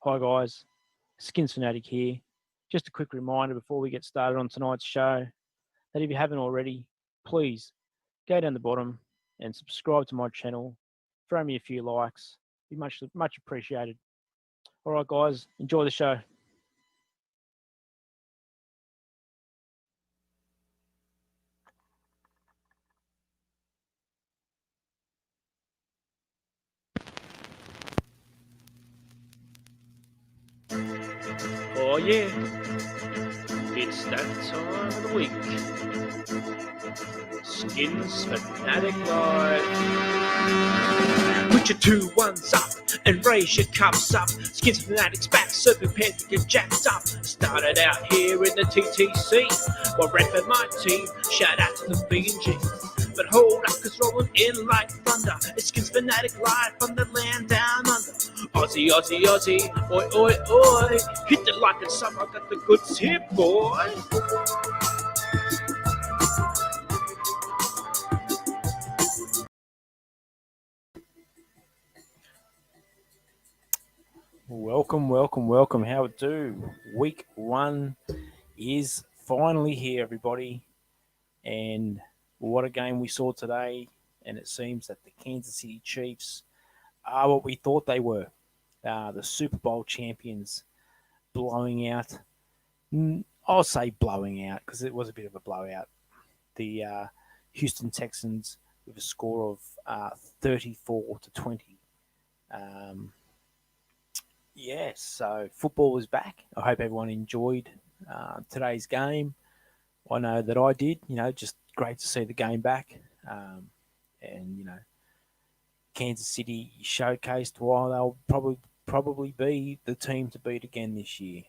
Hi guys, Skinsfanatic here. Just a quick reminder before we get started on tonight's show that if you haven't already, please go down the bottom and subscribe to my channel. Throw me a few likes. Be much appreciated. All right, guys, enjoy the show. Oh yeah, it's that time of the week. Skinsfanatic Live. Put your 2 1s up and raise your cups up. Skinsfanatic's back, surfing pants get jacked up. Started out here in the TTC while repping my team. Shout out to the B&G. But hold up, cause rolling in like thunder. It's Skinsfanatic Live from the land down under. Aussie, Aussie, Aussie, oi, oi, oi. Hit it like it's summer, got the goods here, boy. Welcome. How it do? Week 1 is finally here, everybody. And what a game we saw today. And it seems that the Kansas City Chiefs are what we thought they were. The Super Bowl champions blowing out. I'll say blowing out because it was a bit of a blowout. The Houston Texans with a score of 34-20. So football was back. I hope everyone enjoyed today's game. I know that I did. Just great to see the game back. And Kansas City showcased why they'll probably be the team to beat again this year.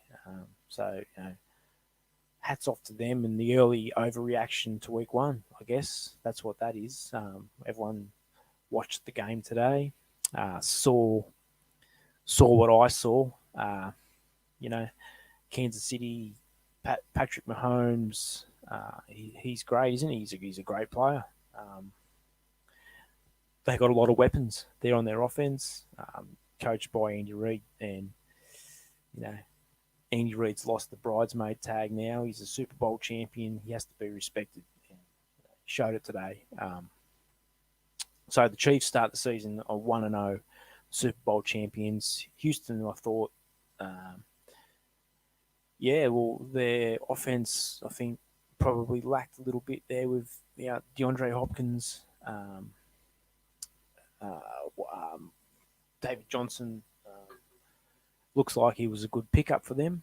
Hats off to them and the early overreaction to week 1. I guess that's what that is. Everyone watched the game today, saw what I saw. Kansas City, Patrick Mahomes. He's great, isn't he? He's a great player. They got a lot of weapons there on their offense, coached by Andy Reid, and Andy Reid's lost the bridesmaid tag now. He's a Super Bowl champion. He has to be respected. And showed it today. So the Chiefs start the season on 1-0, Super Bowl champions. Houston, I thought, their offense, I think, probably lacked a little bit there with DeAndre Hopkins, David Johnson. Looks like he was a good pickup for them.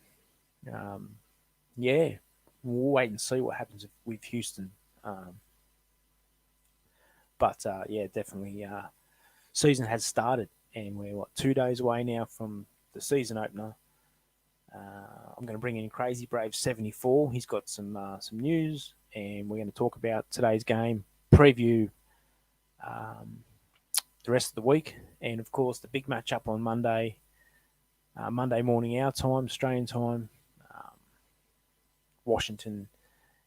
We'll wait and see what happens with Houston. Definitely, season has started, and we're 2 days away now from the season opener. I'm going to bring in Crazy Brave 74. He's got some news, and we're going to talk about today's game, preview the rest of the week, and of course the big matchup on Monday morning our time, Australian time, Washington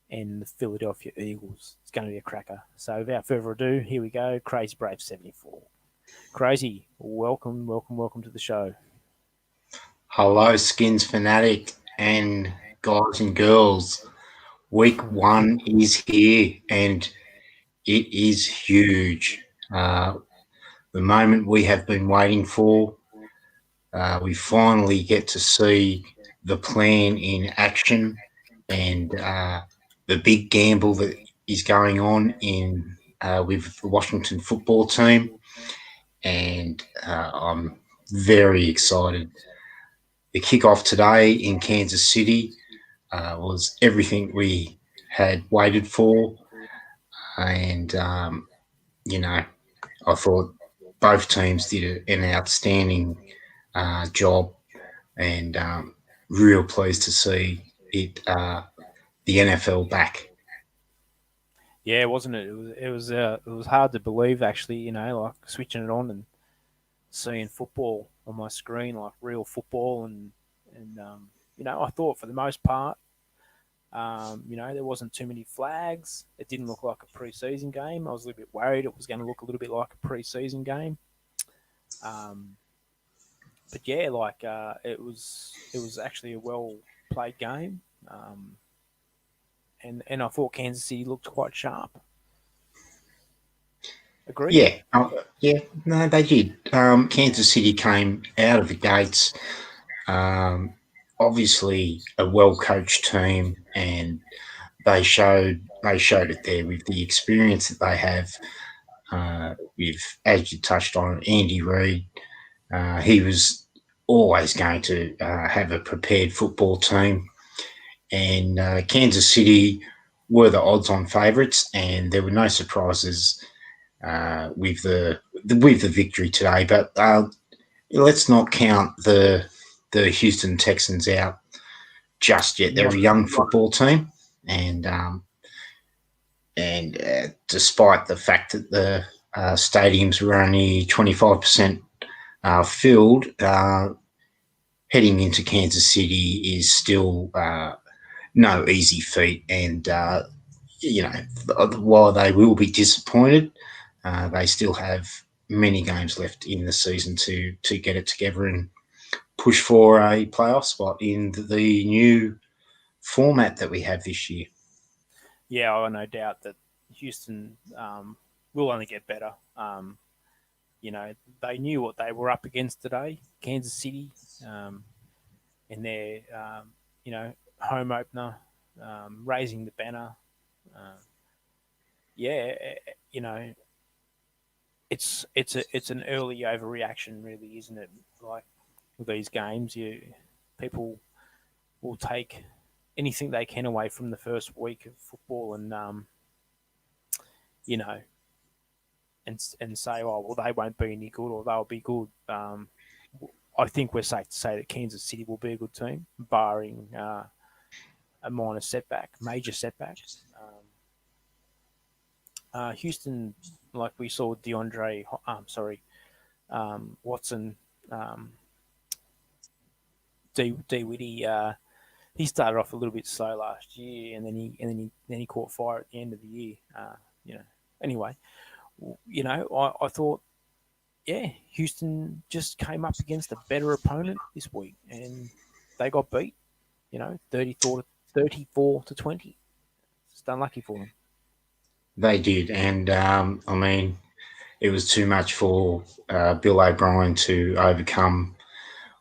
and the Philadelphia Eagles. It's going to be a cracker. So without further ado, here we go. Crazy Brave 74. Crazy, welcome to the show. Hello, Skinsfanatic and guys and girls. Week 1 is here and it is huge. The moment we have been waiting for. We finally get to see the plan in action and the big gamble that is going on with the Washington football team. And I'm very excited. The kickoff today in Kansas City was everything we had waited for. And, I thought both teams did an outstanding job, and real pleased to see it, the NFL back. Yeah, wasn't it? It was hard to believe actually. Like switching it on and seeing football on my screen, like real football, and I thought for the most part, there wasn't too many flags. It didn't look like a preseason game. I was a little bit worried it was going to look a little bit like a preseason game. but yeah, like it was actually a well played game, um, and I thought Kansas City looked quite sharp. Agree? Yeah, yeah, no, they did. Kansas City came out of the gates, um, obviously a well coached team, and they showed it there with the experience that they have. With, as you touched on, Andy Reid, he was always going to have a prepared football team, and Kansas City were the odds-on favourites, and there were no surprises with the victory today. But let's not count the Houston Texans out just yet. They're Not a young not football team, and despite the fact that the stadiums were only 25% filled, heading into Kansas City is still no easy feat. And while they will be disappointed, they still have many games left in the season to get it together and push for a playoff spot in the new format that we have this year. Yeah, I no doubt that Houston will only get better. They knew what they were up against today. Kansas City, um, in their home opener, raising the banner. Uh, yeah, you know, it's an early overreaction, really, isn't it? Like with these games, people will take anything they can away from the first week of football, and you know, and say, oh well, they won't be any good, or they'll be good. I think we're safe to say that Kansas City will be a good team, barring a minor setback, major setback. Um, Houston, like we saw DeAndre, Watson, um, D Whitty. He started off a little bit slow last year, and then he caught fire at the end of the year. You know. Anyway, I thought, yeah, Houston just came up against a better opponent this week, and they got beat. 34 to 20. It's unlucky for them. They did, and I mean, it was too much for Bill O'Brien to overcome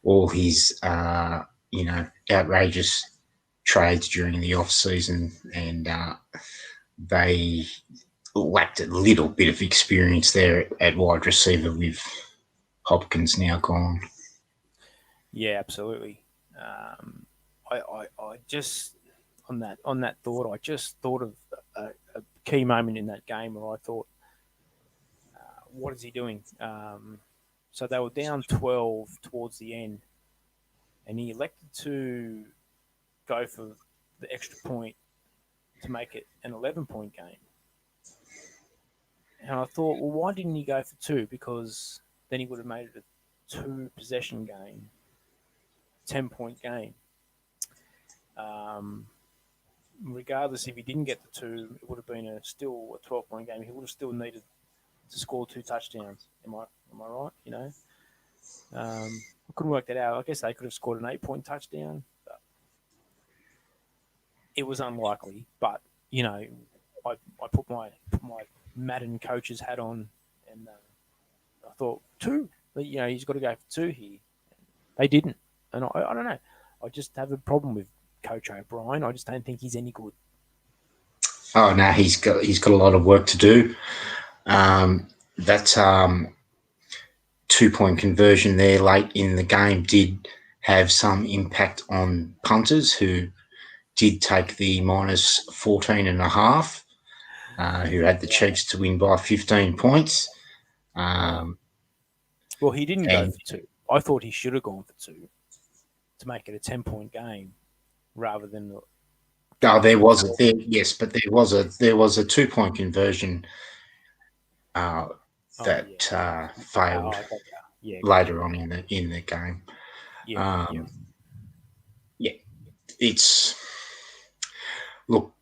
all his, outrageous trades during the off season, and they lacked a little bit of experience there at wide receiver with Hopkins now gone. Yeah, absolutely. I just on that thought, I just thought of a key moment in that game where I thought, what is he doing? So they were down 12 towards the end, and he elected to go for the extra point to make it an 11-point game. And I thought, well, why didn't he go for two? Because then he would have made it a two possession game, 10-point game. Um, Regardless, if he didn't get the two, it would have been still a 12-point game. He would have still needed to score two touchdowns. Am I right? I couldn't work that out. I guess they could have scored an 8-point touchdown. But it was unlikely. But I put my Madden coach's hat on, and I thought two. He's got to go for two here. They didn't, and I don't know. I just have a problem with Coach O'Brien. I just don't think he's any good. Oh no, he's got a lot of work to do. That 2 point conversion there late in the game did have some impact on punters who did take the minus 14 and a half, who had the Yeah. cheeks to win by 15 points. Yeah. Um, Well, he didn't go and for two. I thought he should have gone for two to make it a 10-point game rather than oh, going there for a was a 12. there, yes, but there was a 2 point conversion uh, Oh yeah. that Oh, failed I got you. Yeah, got you. later on in the game. Yeah, yeah, Um, yeah, it's look,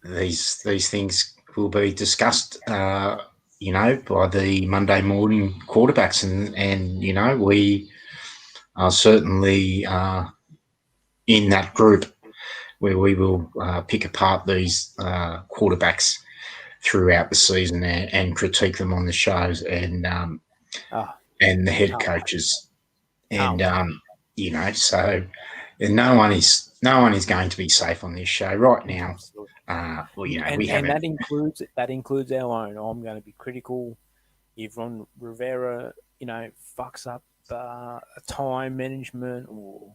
these things will be discussed. by the Monday morning quarterbacks, and we are certainly in that group where we will pick apart these quarterbacks throughout the season and critique them on the shows Ah, and the head can't wait. coaches, Can't and wait. so no one is going to be safe on this show right now. Absolutely. Well, we And haven't. that includes our own. I'm going to be critical if Ron Rivera, fucks up time management or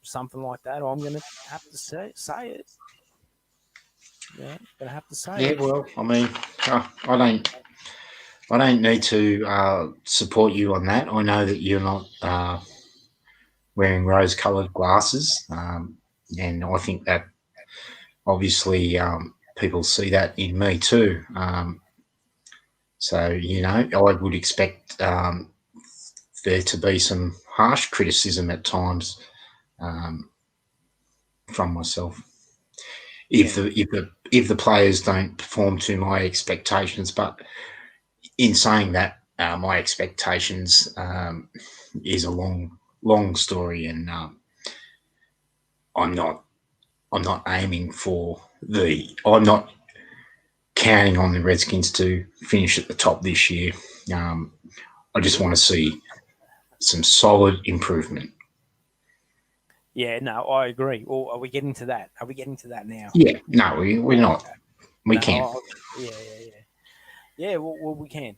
something like that. I'm going to have to say it. Gonna have to say Yeah, it. well, I mean, I don't need to support you on that. I know that you're not wearing rose-coloured glasses, and I think that obviously people see that in me too. So I would expect there to be some harsh criticism at times um, from myself if Yeah, the if the if the players don't perform to my expectations. But in saying that, my expectations is a long story, and I'm not I'm not aiming for the I'm not counting on the Redskins to finish at the top this year. Um, I just want to see some solid improvement. yeah. No, I agree. Or are we getting to that? Are we getting to that now? Yeah, no, we're Oh, not. okay. We No, can't. yeah, yeah, yeah. Yeah, well, we can.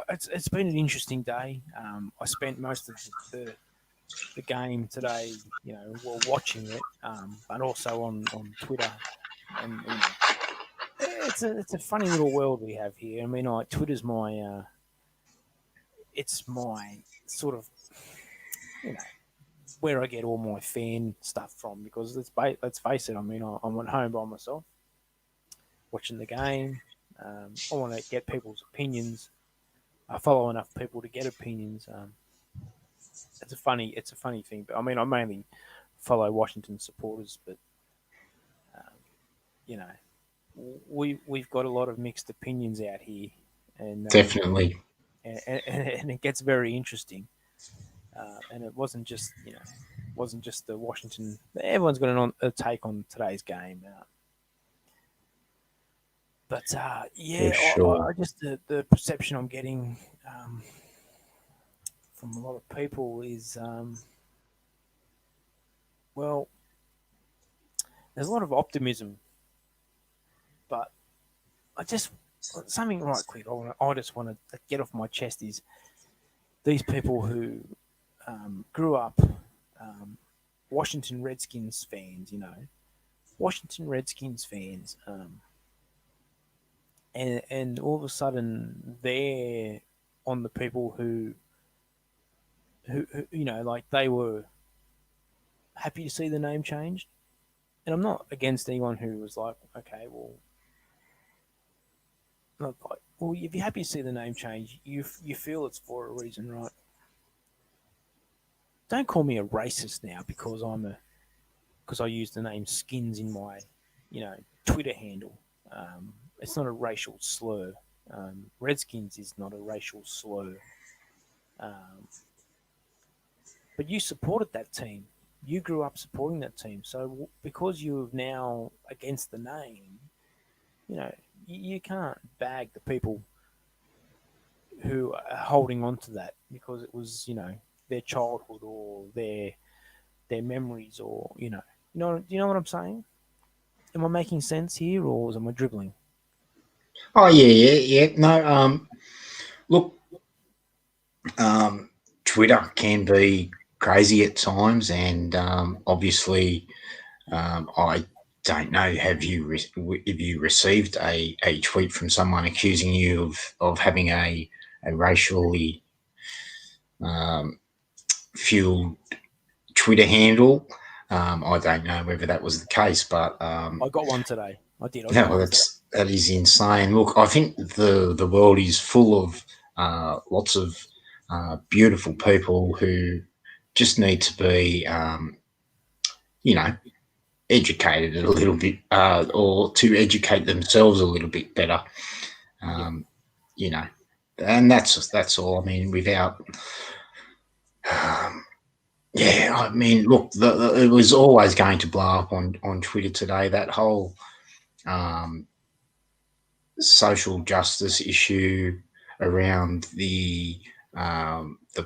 It's been an interesting day. I spent most of the game today, watching it, but also on Twitter, and it's a funny little world we have here. I mean, like Twitter's it's my sort of you know where I get all my fan stuff from because let's face it. I mean, I'm at home by myself watching the game. I want to get people's opinions. I follow enough people to get opinions. It's a funny thing, but I mean, I mainly follow Washington supporters, but um, you know, we've got a lot of mixed opinions out here, and Definitely. and it gets very interesting. And it wasn't just the Washington. Everyone's got a take on today's game, but For yeah, sure. I just the perception I'm getting from a lot of people is well, there's a lot of optimism, but I just something right quick. I just want to get off my chest is these people who grew up um, Washington Redskins fans, Washington Redskins fans, and all of a sudden they're on the people who like they were happy to see the name changed. And I'm not against anyone who was like, okay, well, not like, well, if you're happy to see the name change, you feel it's for a reason, right? Don't call me a racist now because I use the name Skins in my, Twitter handle. It's not a racial slur. Redskins is not a racial slur. Um, but you supported that team. You grew up supporting that team. So because you're now against the name, you know, you can't bag the people who are holding on to that because it was, their childhood or their memories or do you know what I'm saying? Am I making sense here or am I dribbling? Oh yeah, yeah, yeah. No, look, Twitter can be crazy at times, and obviously, I don't know. Have you received a tweet from someone accusing you of having a racially um, fueled Twitter handle? I don't know whether that was the case, but I got one today. I did. I got no, one today. that is insane. Look, I think the world is full of lots of beautiful people who just need to be, you know, educated a little bit, or to educate themselves a little bit better. Yep. You know, and that's all. I mean, without, yeah, I mean, look, it was always going to blow up on Twitter today. That whole um, social justice issue around the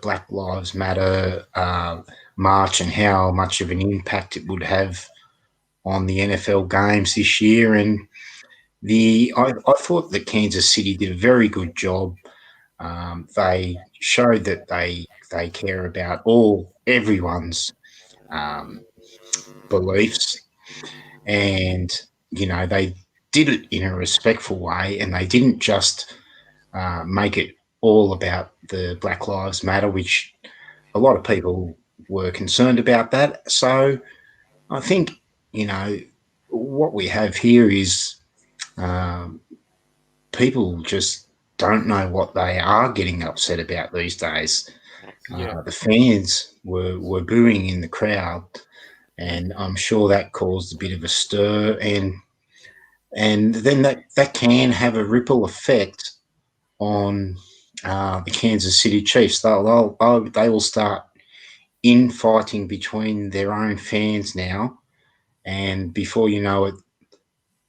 Black Lives Matter march and how much of an impact it would have on the NFL games this year. And I thought that Kansas City did a very good job. They showed that they care about everyone's um, beliefs, and they did it in a respectful way, and they didn't just make it all about the Black Lives Matter, which a lot of people were concerned about that. So I think what we have here is um, people just don't know what they are getting upset about these days. Yeah. The fans were booing in the crowd, and I'm sure that caused a bit of a stir, and then that can have a ripple effect on the Kansas City Chiefs. They will start infighting between their own fans now, and before you know it,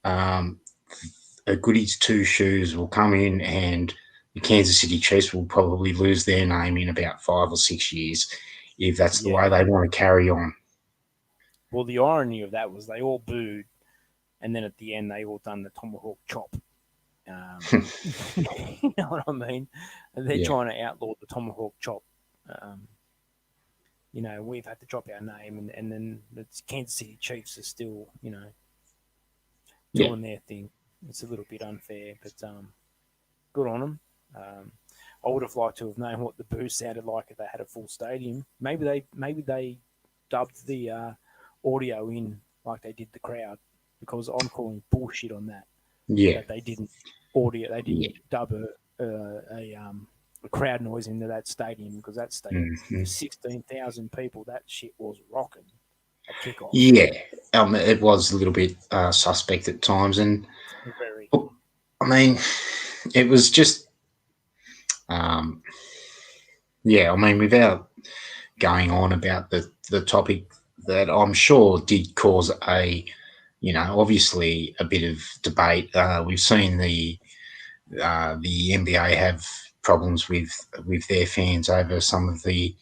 um, a Goodies Two Shoes will come in, and the Kansas City Chiefs will probably lose their name in about 5 or 6 years if that's the way Yeah. they want to carry on. Well, the irony of that was they all booed, and then at the end they all done the tomahawk chop. You know what I mean? And they're Yeah, trying to outlaw the tomahawk chop. Um, we've had to drop our name, and then the Kansas City Chiefs are still, yeah, doing their thing. It's a little bit unfair, but good on them. Um, I would have liked to have known what the boo sounded like if they had a full stadium. Maybe they dubbed the audio in like they did the crowd, because I'm calling bullshit on that. yeah, That they didn't audio, they yeah. didn't dub a crowd noise into that stadium, because that stadium Hmm. for 16,000 people, that shit was rocking at kickoff. Yeah, it was a little bit suspect at times, and Very. look, I mean, it was just, um, yeah. I mean, without going on about the topic that I'm sure did cause obviously a bit of debate. We've seen the NBA have problems with their fans over some of the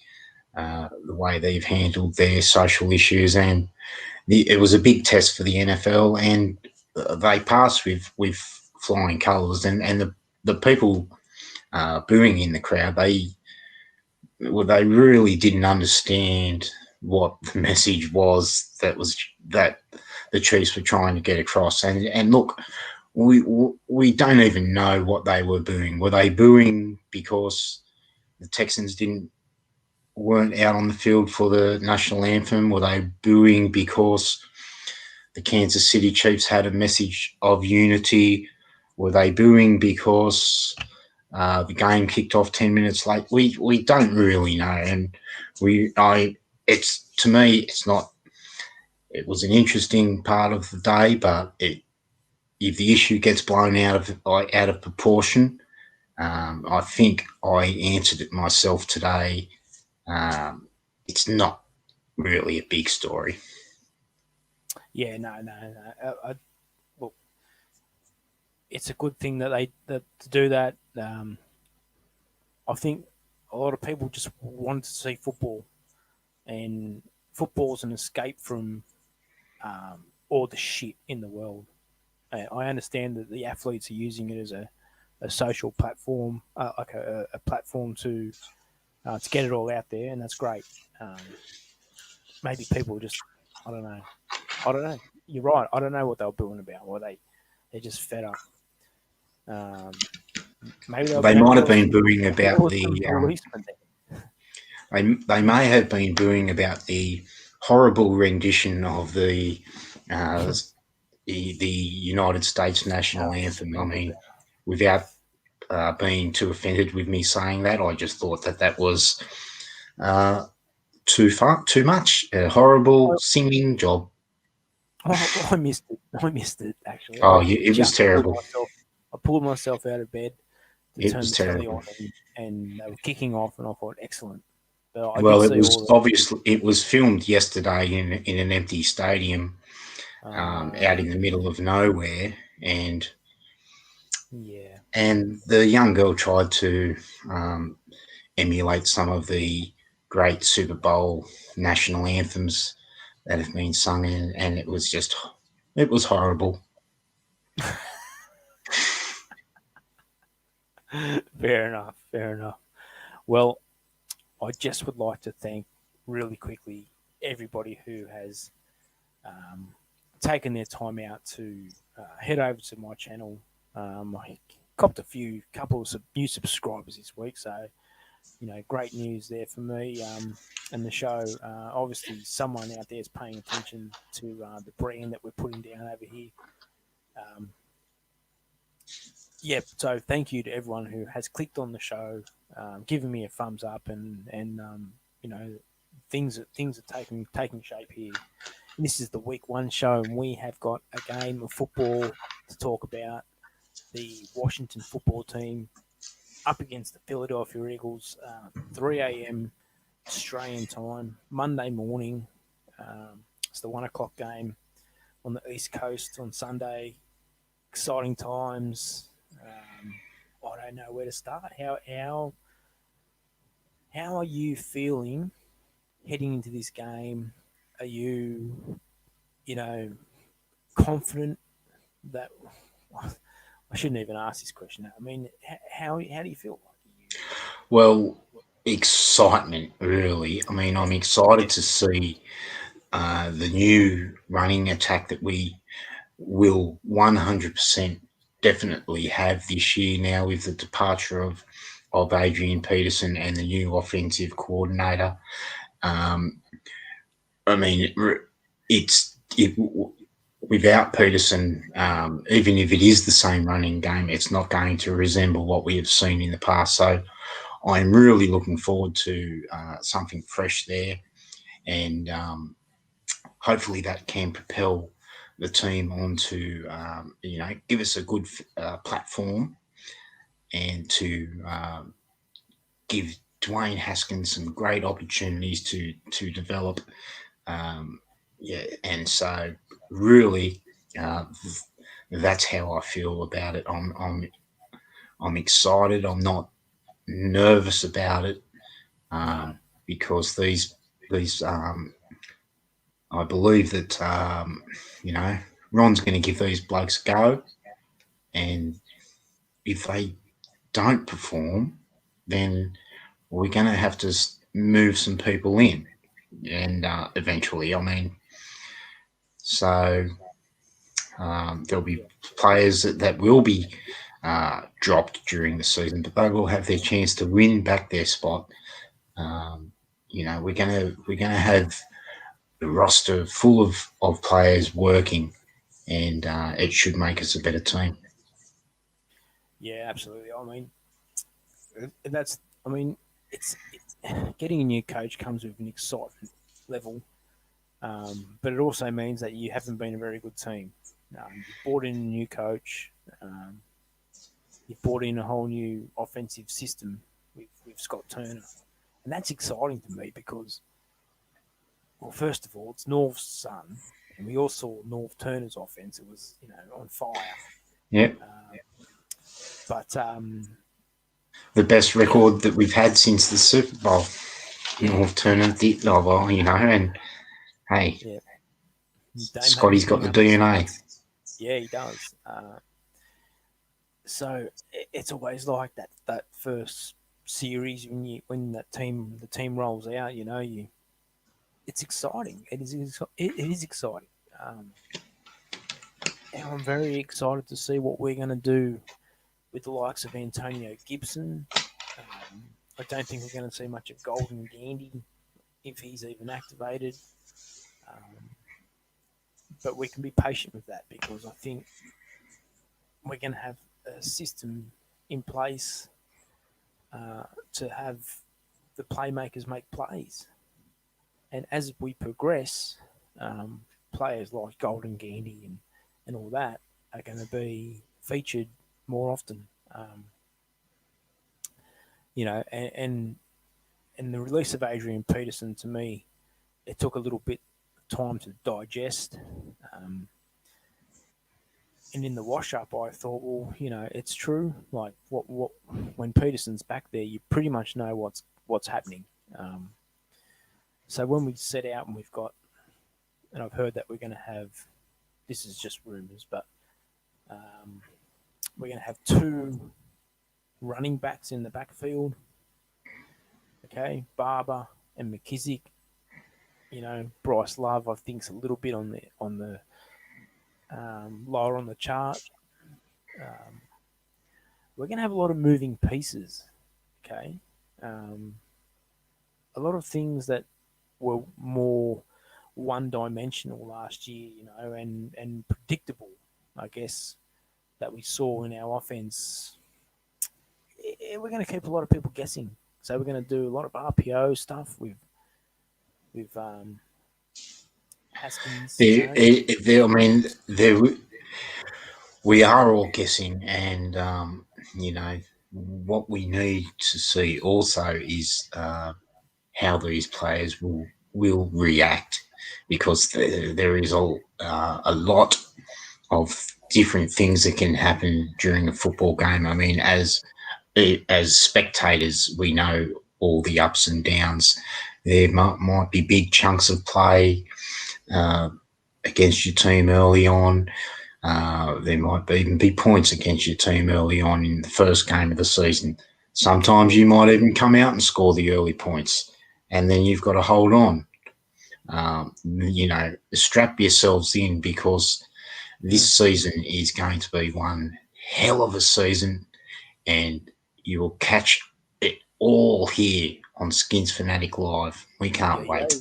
way they've handled their social issues, and it was a big test for the NFL, and they passed with flying colours, and the people booing in the crowd, they really didn't understand what the message was that the Chiefs were trying to get across. And look, we don't even know what they were booing. Were they booing because the Texans didn't weren't out on the field for the national anthem? Were they booing because the Kansas City Chiefs had a message of unity? Were they booing because the game kicked off 10 minutes late? We don't really know, and we I it's to me it's not. It was an interesting part of the day, but if the issue gets blown out of proportion, I think I answered it myself today. It's not really a big story. Yeah, no. Well, it's a good thing that that to do that. I think a lot of people just want to see football, and football's an escape from all the shit in the world. I understand that the athletes are using it as a social platform, like a platform to get it all out there, and that's great. Maybe people just, I don't know, I don't know. You're right. I don't know what they were booing about. Or they're just fed up. Um, Maybe they'll They be happy might have there was been some booing there about was some policemen they may have been booing about the horrible rendition of uh, the United States there. national anthem. I Absolutely. mean, without being too offended with me saying that, I just thought that was uh, too much. A horrible I, singing job. I missed it. I missed it actually. Oh, I yeah, it was just pulled terrible. myself. I pulled myself out of bed to It turn was the telly on, terrible. and they were kicking off, and I thought, excellent. But I did Well, it see was all the. obviously it was filmed yesterday in an empty stadium, out Uh, in the middle of nowhere, and yeah, the young girl tried to um, emulate some of the great Super Bowl national anthems that have been sung in, and it was horrible. fair enough. Fair enough. Well, I just would like to thank really quickly everybody who has um, taken their time out to head over to my channel. I copped couple of new subscribers this week, so great news there for me and the show. Obviously, someone out there is paying attention to the brand that we're putting down over here. Um, yeah, so thank you to everyone who has clicked on the show, given me a thumbs up, and you know things are taking shape here. And this is the week 1 show, and we have got a game of football to talk about. The Washington football team up against the Philadelphia Eagles, 3 a.m. Australian time, Monday morning. It's the 1 o'clock game on the East Coast on Sunday. Exciting times. I don't know where to start. How are you feeling heading into this game? Are you you know confident that I shouldn't even ask this question. I mean, how do you feel? Well, excitement, really. I mean, I'm Yeah, excited to see the new running attack that we will 100% definitely have this year now with the departure of Adrian Peterson and the new offensive coordinator. Um, I mean, it without Peterson, even if it is the same running game, it's not going to resemble what we have seen in the past. So I'm really looking forward to something fresh there, and hopefully that can propel the team onto give us a good platform and to give Dwayne Haskins some great opportunities to develop. Um, yeah, and so really, uh, that's how I feel about it. I'm excited. I'm not nervous about it, no, because these I believe that Ron's going to give these blokes a go, and if they don't perform, then we're going to have to move some people in, and eventually, I mean, so there'll be yeah, players that will be dropped during the season, but they will have their chance to win back their spot. Um, we're gonna have the roster full of players working, and it should make us a better team. yeah, absolutely. I mean, that's. I mean, getting a new coach comes with an excitement level, but it also means that you haven't been a very good team. You've brought in a new coach. Um, you've brought in a whole new offensive system with Scott Turner, and that's exciting to me because, well, first of all, it's North's son, and we all saw North Turner's offense. It was on fire. Yep, Uh, but the best yeah, record that we've had since the Super Bowl. yeah, North Turner did, oh, well, and hey, yeah. Dame Scotty's Haven's got been the up his DNA. stats. Yeah, he does. So it's always like that first series when the team rolls out. It's exciting. It is exciting. Um, and I'm very excited to see what we're going to do with the likes of Antonio Gibson. I don't think we're going to see much of Golden Gandy if he's even activated. Um, but we can be patient with that because I think we're going to have a system in place to have the playmakers make plays. And as we progress, um, players like Golden Gandy and all that are going to be featured more often. Um, and the release of Adrian Peterson, to me, it took a little bit of time to digest. Um, and in the wash up, I thought, well, it's true. Like what when Peterson's back there, you pretty much know what's happening. Um, so when we set out and we've got, and I've heard that we're going to have, this is just rumours, but um, we're going to have two running backs in the backfield. Okay, Barber and McKissick. Bryce Love, I think's a little bit on the lower on the chart. Um, we're going to have a lot of moving pieces. Okay, um, a lot of things that were more one-dimensional last year, and predictable, I guess, that we saw in our offense. We're going to keep a lot of people guessing. So we're going to do a lot of RPO stuff with Haskins. I mean, we are all guessing, and what we need to see also is how these players will react, because there is a lot of different things that can happen during a football game. I mean, as spectators, we know all the ups and downs. There might be big chunks of play uh, against your team early on. There might even be points against your team early on in the first game of the season. Sometimes you might even come out and score the early points, and then you've got to hold on. Strap yourselves in, because Mm. this season is going to be one hell of a season, and you will catch it all here on Skinsfanatic Live. We Yeah, can't yeah, wait.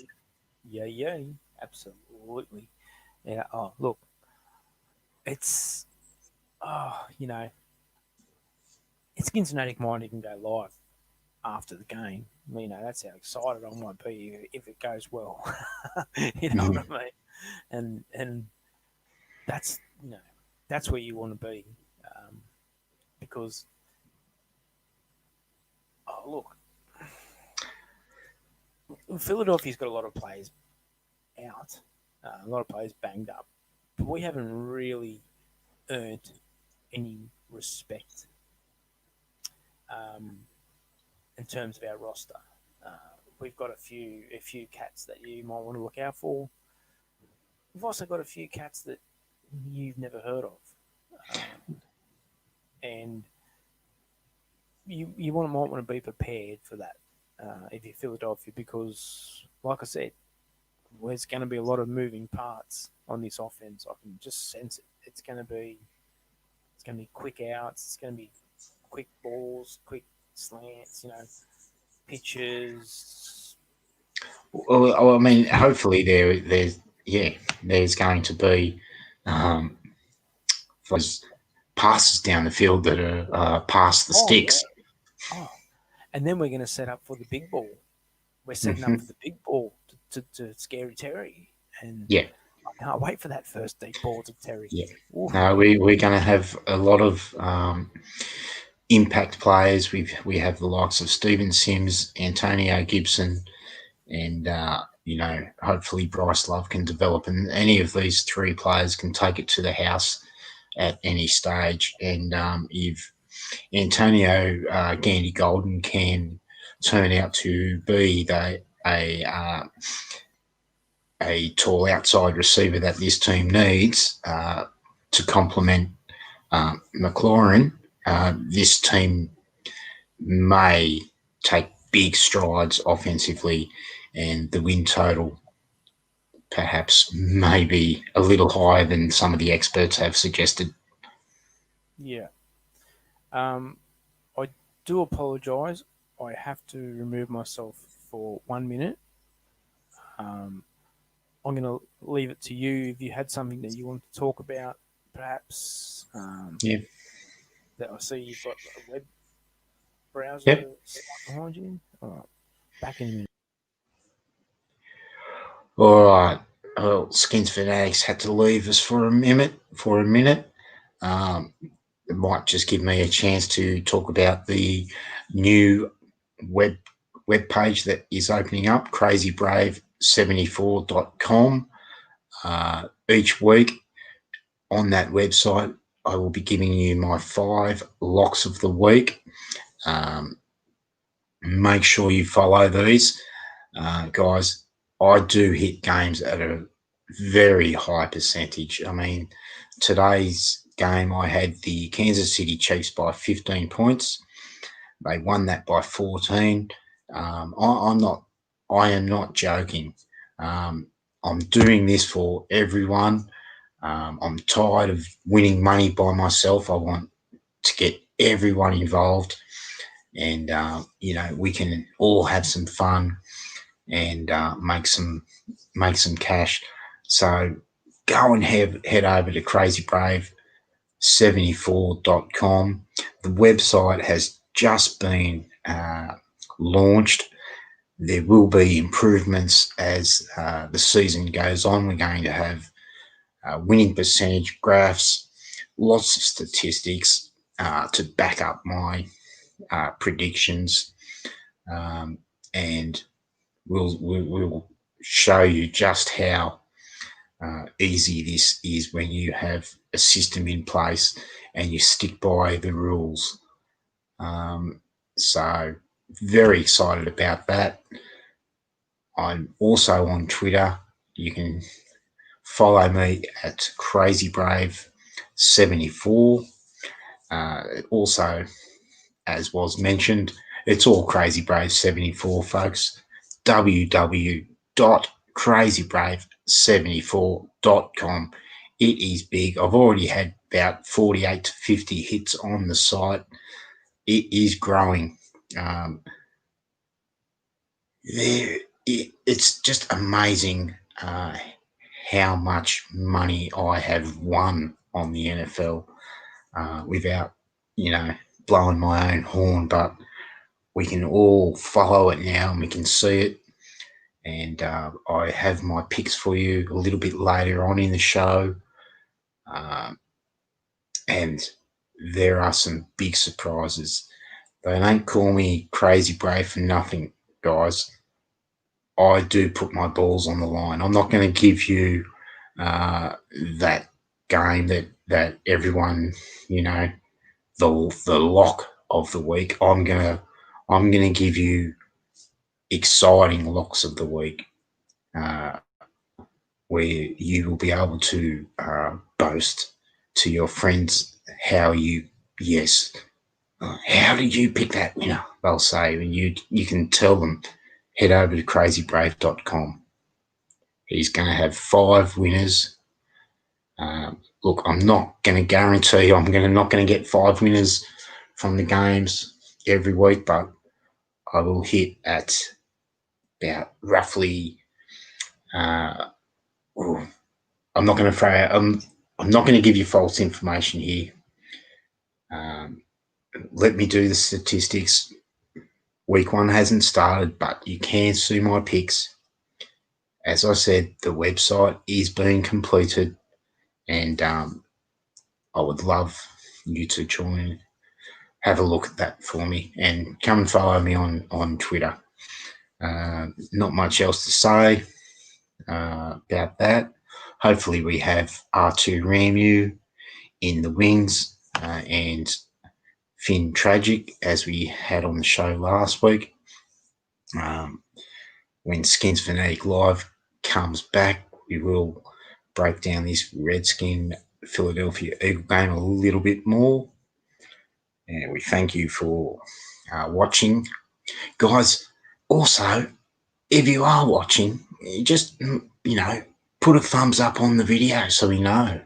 yeah, yeah, absolutely. Yeah. Oh, look, it's oh, it's Cincinnati might even go live after the game. That's how excited I might be if it goes well. You know what Mhm. I mean? And that's that's where you want to be, um, because look, Philadelphia's got a lot of players out, a lot of players banged up, but we haven't really earned any respect, um, in terms of our roster. Uh, we've got a few cats that you might want to look out for. We've also got a few cats that you've never heard of, and you might want to be prepared for that, if you're Philadelphia, because, like I said, there's going to be a lot of moving parts on this offense. I can just sense it. It's going to be quick outs. It's going to be quick balls, quick slants. Pitches. Well, I mean, hopefully there's going to be um, those passes down the field that are past the Oh yeah. sticks. Oh, and then we're going to set up for the big ball. We're setting up Hmm. for the big ball to Scary Terry, and Yeah, I can't wait for that first deep ball to Terry. yeah. Oof. No, we're going to have a lot of impact players. We have the likes of Steven Sims, Antonio Gibson, and hopefully Bryce Love can develop, and any of these three players can take it to the house at any stage. And if Antonio Gandy Golden can turn out to be a tall outside receiver that this team needs to complement McLaurin, this team may take big strides offensively, and the win total perhaps may be a little higher than some of the experts have suggested. Yeah. Um, I do apologise. I have to remove myself for 1 minute. Um, I'm going to leave it to you if you had something that you want to talk about, perhaps. Yeah. That I see you've got a web Yep. browser site behind you. All right, back in a minute. All right. Skinsfanatics had to leave us for a minute. It might just give me a chance to talk about the new web page that is opening up, crazybrave74.com. Each week on that website, I will be giving you my 5 locks of the week. Make sure you follow these. Guys, I do hit games at a very high percentage. I mean, today's game, I had the Kansas City Chiefs by 15 points. They won that by 14. I am not joking. I'm doing this for everyone. I'm tired of winning money by myself. I want to get everyone involved, and we can all have some fun and make some cash. So go and head over to crazybrave74.com. The website has just been launched. There will be improvements as the season goes on. We're going to have winning percentage graphs, lots of statistics to back up my predictions, and we'll show you just how easy this is when you have a system in place and you stick by the rules. So very excited about that. I'm also on Twitter. You can follow me at crazybrave74. Also, as was mentioned, it's all Crazy Brave 74, folks. www.crazybrave74.com. It is big. I've already had about 48 to 50 hits on the site. It is growing. It's just amazing how much money I have won on the NFL without, blowing my own horn, but we can all follow it now and we can see it. And I have my picks for you a little bit later on in the show. And there are some big surprises. They don't call me Crazy Brave for nothing, guys. I do put my balls on the line. I'm not going to give you that game that everyone, the lock of the week. I'm gonna give you exciting locks of the week, where you will be able to boast to your friends how you how did you pick that winner? They'll say, and you can tell them, head over to crazybrave.com. He's going to have 5 winners. Look, I'm not going to guarantee I'm not going to get 5 winners from the games every week, but I will hit at about roughly. I'm not going to throw out. I'm not going to give you false information here. Let me do the statistics. Week 1 hasn't started, but you can see my picks. As I said, the website is being completed, and I would love you to join. Have a look at that for me, and come and follow me on Twitter. Not much else to say about that. Hopefully we have R2 Ramu in the wings and Finn Tragic, as we had on the show last week. When Skinsfanatic Live comes back, we will break down this Redskin Philadelphia Eagle game a little bit more. And we thank you for watching. Guys, also, if you are watching, just, put a thumbs up on the video so we know.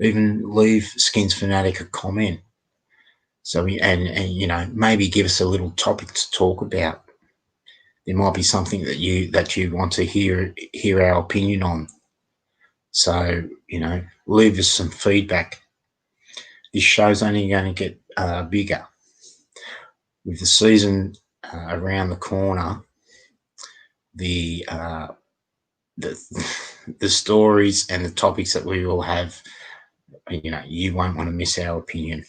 Even leave Skinsfanatic a comment. So and maybe give us a little topic to talk about. There might be something that you want to hear our opinion on. So, leave us some feedback. This show's only going to get bigger. With the season around the corner, the the stories and the topics that we will have, you won't want to miss our opinion.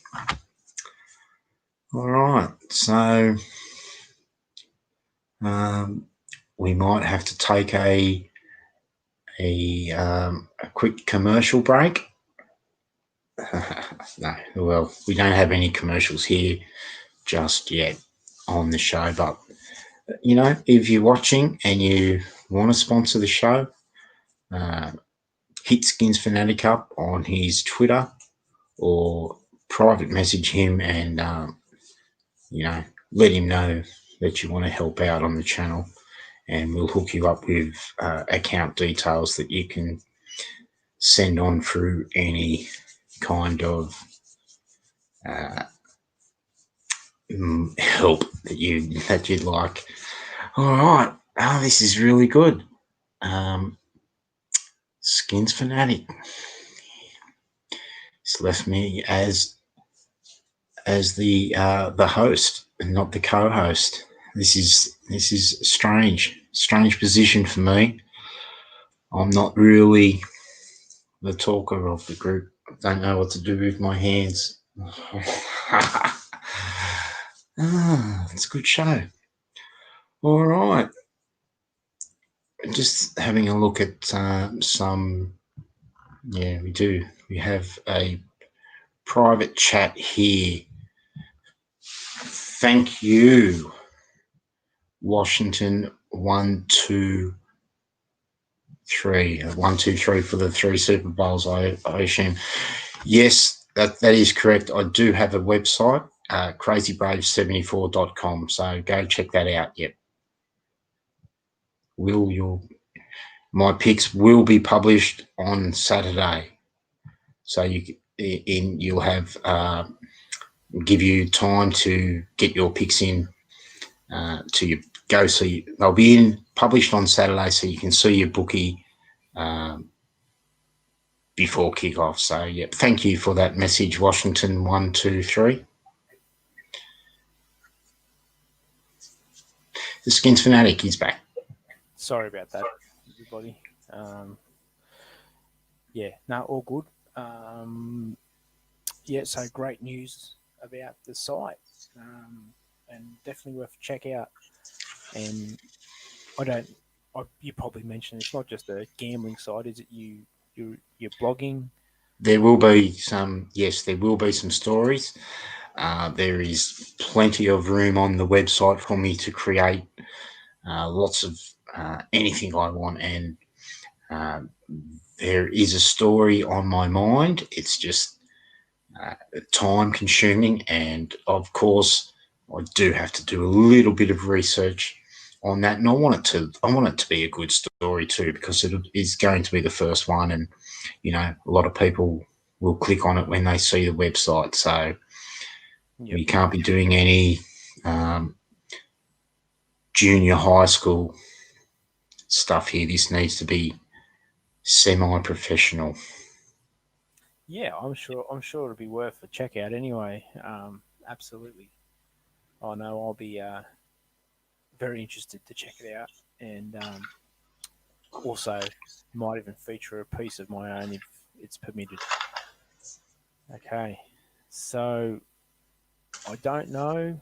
All right, so we might have to take a quick commercial break. No, well, we don't have any commercials here just yet on the show, but if you're watching and you want to sponsor the show, hit Skinsfanatic up on his Twitter or private message him and let him know that you want to help out on the channel, and we'll hook you up with account details that you can send on through any kind of help that you'd like. All right, this is really good. Skinsfanatic. It's left me as the host and not the co-host. This is strange position for me. I'm not really the talker of the group. I don't know what to do with my hands. It's a good show. All right. Just having a look at some. Yeah, we do. We have a private chat here. Thank you, Washington 123. 123 for the 3 Super Bowls, I assume. Yes, that is correct. I do have a website, crazybrave74.com. So go check that out. Yep. My picks will be published on Saturday. So you'll have give you time to get your picks in to your go. So they'll be published on Saturday, so you can see your bookie before kickoff. So yeah, thank you for that message, Washington 123. The Skinsfanatic is back. Sorry about that, everybody. All good. So great news about the site, and definitely worth a check out. And you probably mentioned it's not just a gambling site, is it? You're blogging. There will be some. Yes, there will be some stories. There is plenty of room on the website for me to create lots of anything I want, and there is a story on my mind. It's just time consuming, and of course I do have to do a little bit of research on that, and I want it to be a good story too, because it is going to be the first one, and a lot of people will click on it when they see the website. So we can't be doing any junior high school stuff here. This needs to be semi-professional. Yeah, I'm sure it'll be worth a check out anyway. Absolutely. I know I'll be very interested to check it out, and also might even feature a piece of my own if it's permitted. Okay, so I don't know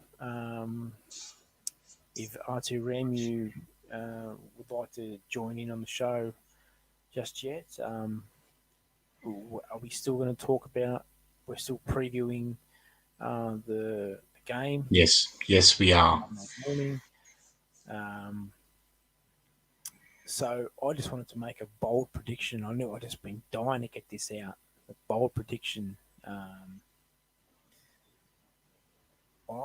if R2 Ramu would like to join in on the show just yet. Are we still going to talk about? We're still previewing the game. Yes, we are. Morning. So I just wanted to make a bold prediction. I knew I'd just been dying to get this out. A bold prediction. I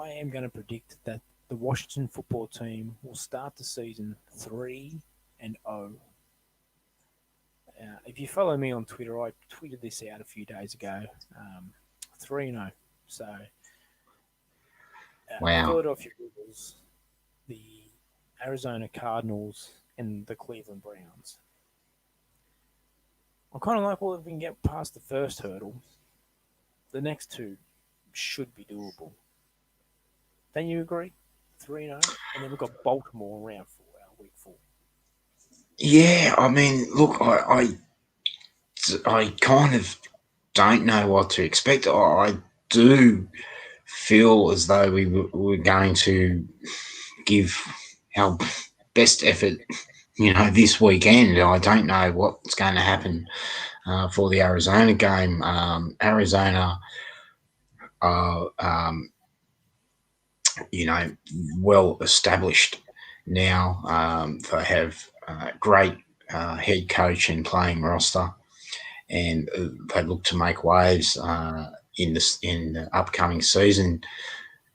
am going to predict that the Washington football team will start the season 3-0. If you follow me on Twitter, I tweeted this out a few days ago. 3-0. So, wow. Philadelphia Eagles, the Arizona Cardinals, and the Cleveland Browns. I kind of like, well, if we can get past the first hurdle, the next two should be doable. Don't you agree? 3-0, and then we've got Baltimore in round 4, week 4. Yeah, I mean, look, I kind of don't know what to expect. I do feel as though we're going to give our best effort, this weekend. I don't know what's going to happen for the Arizona game. Arizona are, well established now. They have great head coach and playing roster, and they look to make waves in the upcoming season.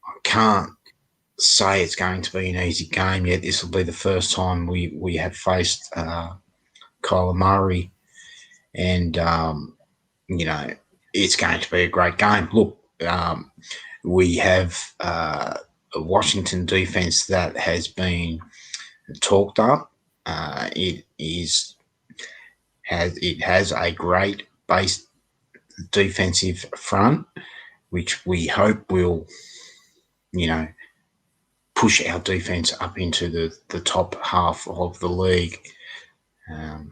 I can't say it's going to be an easy game yet. This will be the first time we have faced Kyler Murray, and you know it's going to be a great game. Look, we have a Washington defense that has been talked up. It has a great base defensive front, which we hope will, you know, push our defense up into the top half of the league. Um,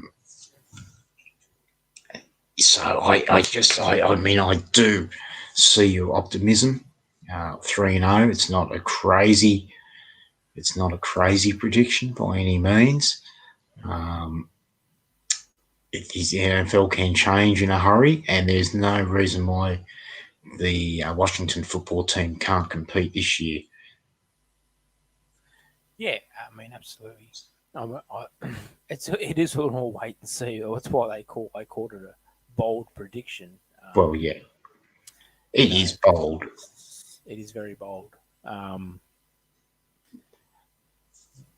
I do see your optimism. 3-0. It's not a crazy prediction by any means. Um, the NFL can change in a hurry, and there's no reason why the Washington football team can't compete this year. Yeah, I mean, absolutely. It is a little wait and see. That's why I called it a bold prediction. Well, yeah, You it know, is bold. it is very bold. Um,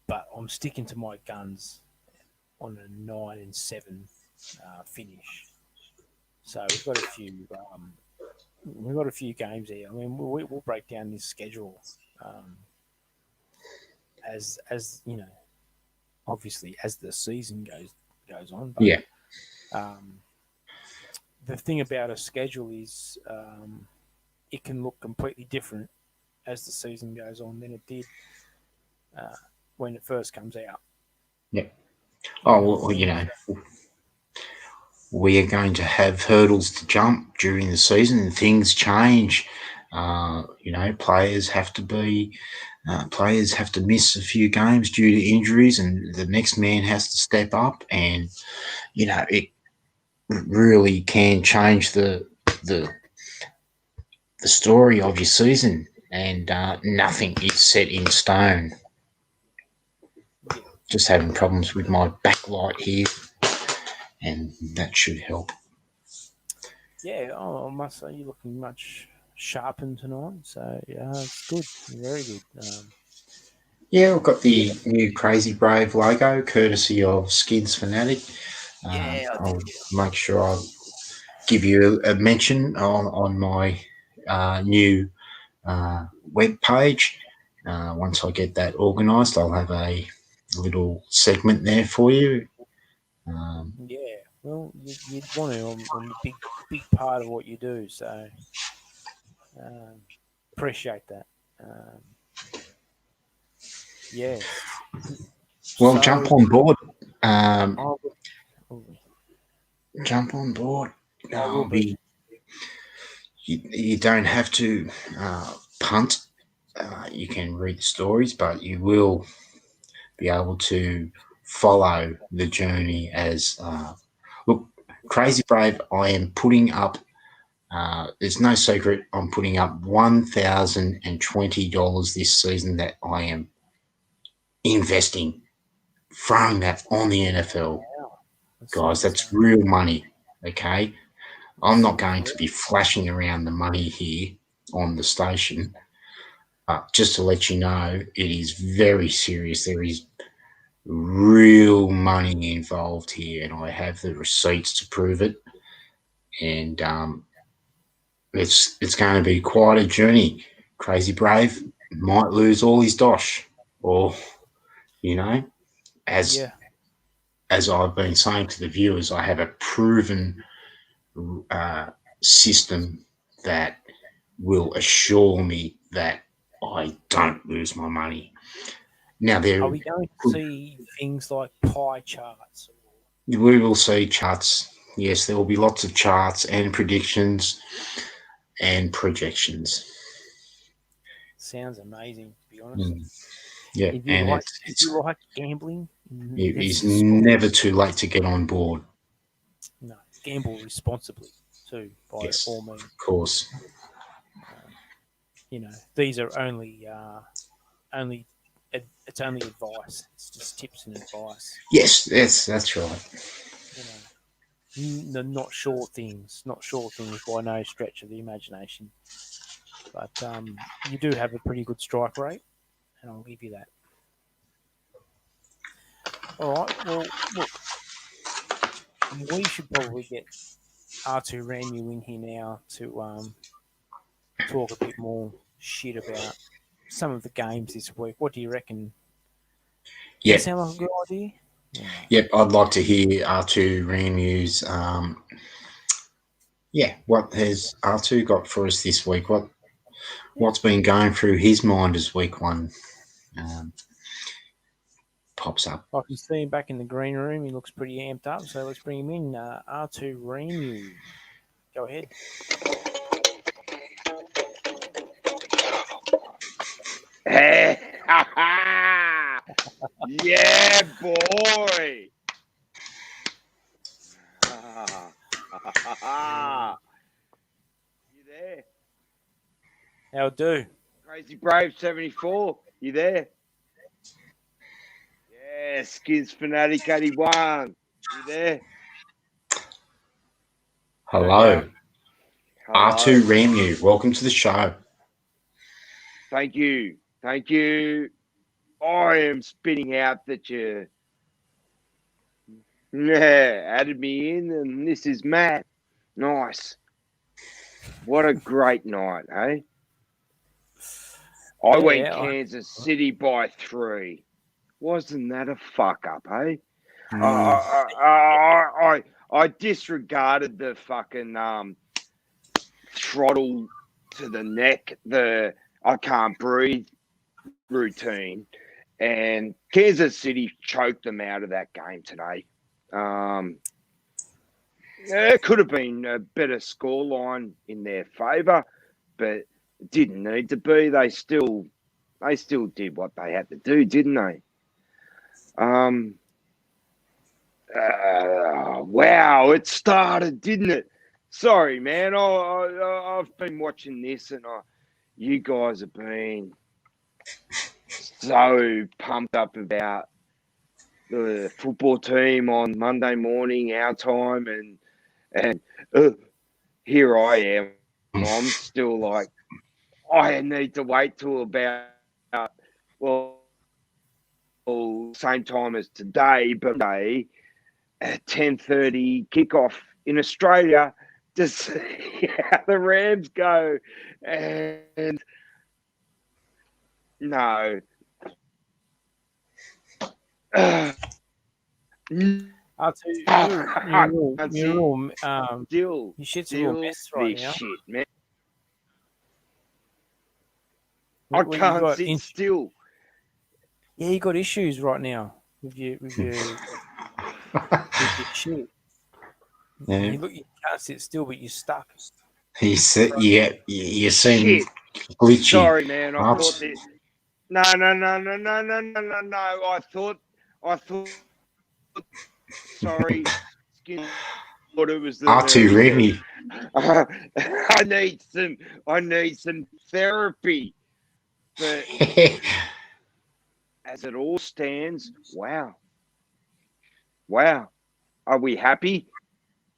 but I'm sticking to my guns on a 9-7 finish. So we've got a few games here. I mean, we'll break down this schedule um, as you know, obviously as the season goes on. But Yeah, um, the thing about a schedule is it can look completely different as the season goes on than it did uh, when it first comes out. yeah. You Oh, know what I well, mean? we are going to have hurdles to jump during the season, and things change. Players have to miss a few games due to injuries, and the next man has to step up, and it really can change the the story of your season. And nothing is set in stone. Yeah, Just having problems with my backlight here, and that should help. yeah. Oh, I must say you're looking much sharpened tonight. So yeah, it's good, very good. Yeah, I've got Yeah, the new Crazy Brave logo, courtesy of Skinsfanatic. yeah, I did. I'll make sure I give you a mention on my new web page. Once I get that organised, I'll have a little segment there for you. Um, Yeah, well, you'd want to. I'm a big part of what you do, so um, appreciate that. Um, yes. well, jump So on board. Um, I will, jump on board. I will I'll be. be. You don't have to punt. You can read the stories, but you will be able to follow the journey as look, Crazy Brave. I am putting up. There's no secret. I'm putting up $1,020 this season that I am investing, throwing that on the NFL, Wow, guys. that's That's real money. Okay, I'm that's not going to incredible. be flashing around the money here on the station. Just to let you know, it is very serious. There is real money involved here, and I have the receipts to prove it. And it's going to be quite a journey. Crazy Brave might lose all his dosh, or you know, as Yeah, as I've been saying to the viewers, I have a proven uh, system that will assure me that I don't lose my money. Now Are there we going to could see things like pie charts? we will see charts. Yes, there will be lots of charts and predictions and projections. Sounds amazing, to be honest. Mm, yeah, If you and like, it's if it's you like gambling, it that's is the sport. never too late to get on board. No, gamble responsibly too, by Yes, all means. of course. These are only it's only advice. It's just tips and advice. Yes, yes, that's right. You know, not sure things, not sure things by no stretch of the imagination. But you do have a pretty good strike rate, and I'll give you that. All right. Well, look, we should probably get R2 Ramu in here now to talk a bit more shit about some of the games this week. What do you reckon? Does that Yep, sound like a good idea? All right. yep. I'd like to hear R2 Ramu's. Yeah, what has R2 got for us this week? Yeah. What's been going through his mind as week one um, pops up? I can see him back in the green room. He looks pretty amped up. So let's bring him in. R2 Ramu. Go ahead. Hey, yeah, boy. You there? How do? Crazy Brave 74. You there? Yeah, Skinsfanatic 81. You there? No doubt. Hello, Hello. R2 Ramu. Welcome to the show. Thank you. Thank you. I am spinning out that you added me in, and this is Matt. Nice. What a great night, eh? I went Yeah. Kansas City by 3. Wasn't that a fuck up, eh? I Mm, I I, I disregarded the fucking throttle to the neck, the I can't breathe routine, and Kansas City choked them out of that game today. Um, it could have been a better scoreline in their favour, but it didn't need to be. They still did what they had to do, didn't they? Um, wow, it started, didn't it? Sorry, man. I've been watching this, and you guys have been so pumped up about the football team on Monday morning, our time, and uh, here I am. I'm still like, I need to wait till about well, same time as today, but Monday at 10:30 kickoff in Australia to see how the Rams go. And no, no, R2, I can't you're a sit real, still, your shit's a real still mess right this now. shit, man. I Well, you can't got sit still. yeah, you got issues right now with your shit. yeah, You can't sit still, but you're stuck. yeah, you seem Shit. glitchy. Sorry, man. I thought Right? that. No, no, no, no, no, no, no, no, no. I thought. Sorry, skin. Thought it was R2 the. Remy. I need some. I need some therapy. But as it all stands, wow, wow. Are we happy?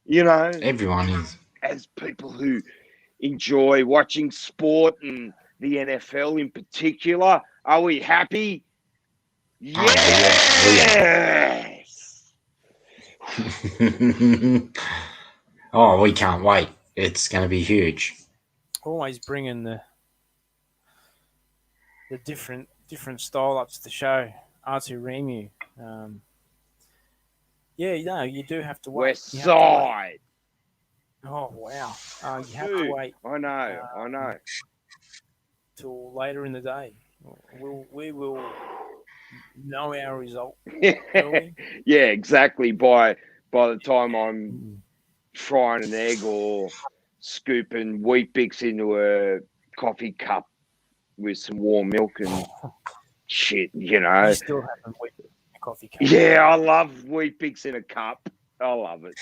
You know, Everyone is. as people who enjoy watching sport and the NFL in particular, are we happy? Oh, we are. Yes. Oh, we can't wait. It's going to be huge. Always bringing the different style up to the show. R2 Remu. Um, yeah, no, you do have to wait. West You have to wait. Side. Oh wow, you have to Dude, wait I know, uh, I know. till later in the day. We will. know our result yeah, early. exactly. By the time I'm Mm. frying an egg or scooping wheat bix into a coffee cup with some warm milk and shit, You still haven't wet a coffee cup. Yeah, I love wheat bix in a cup. I love it.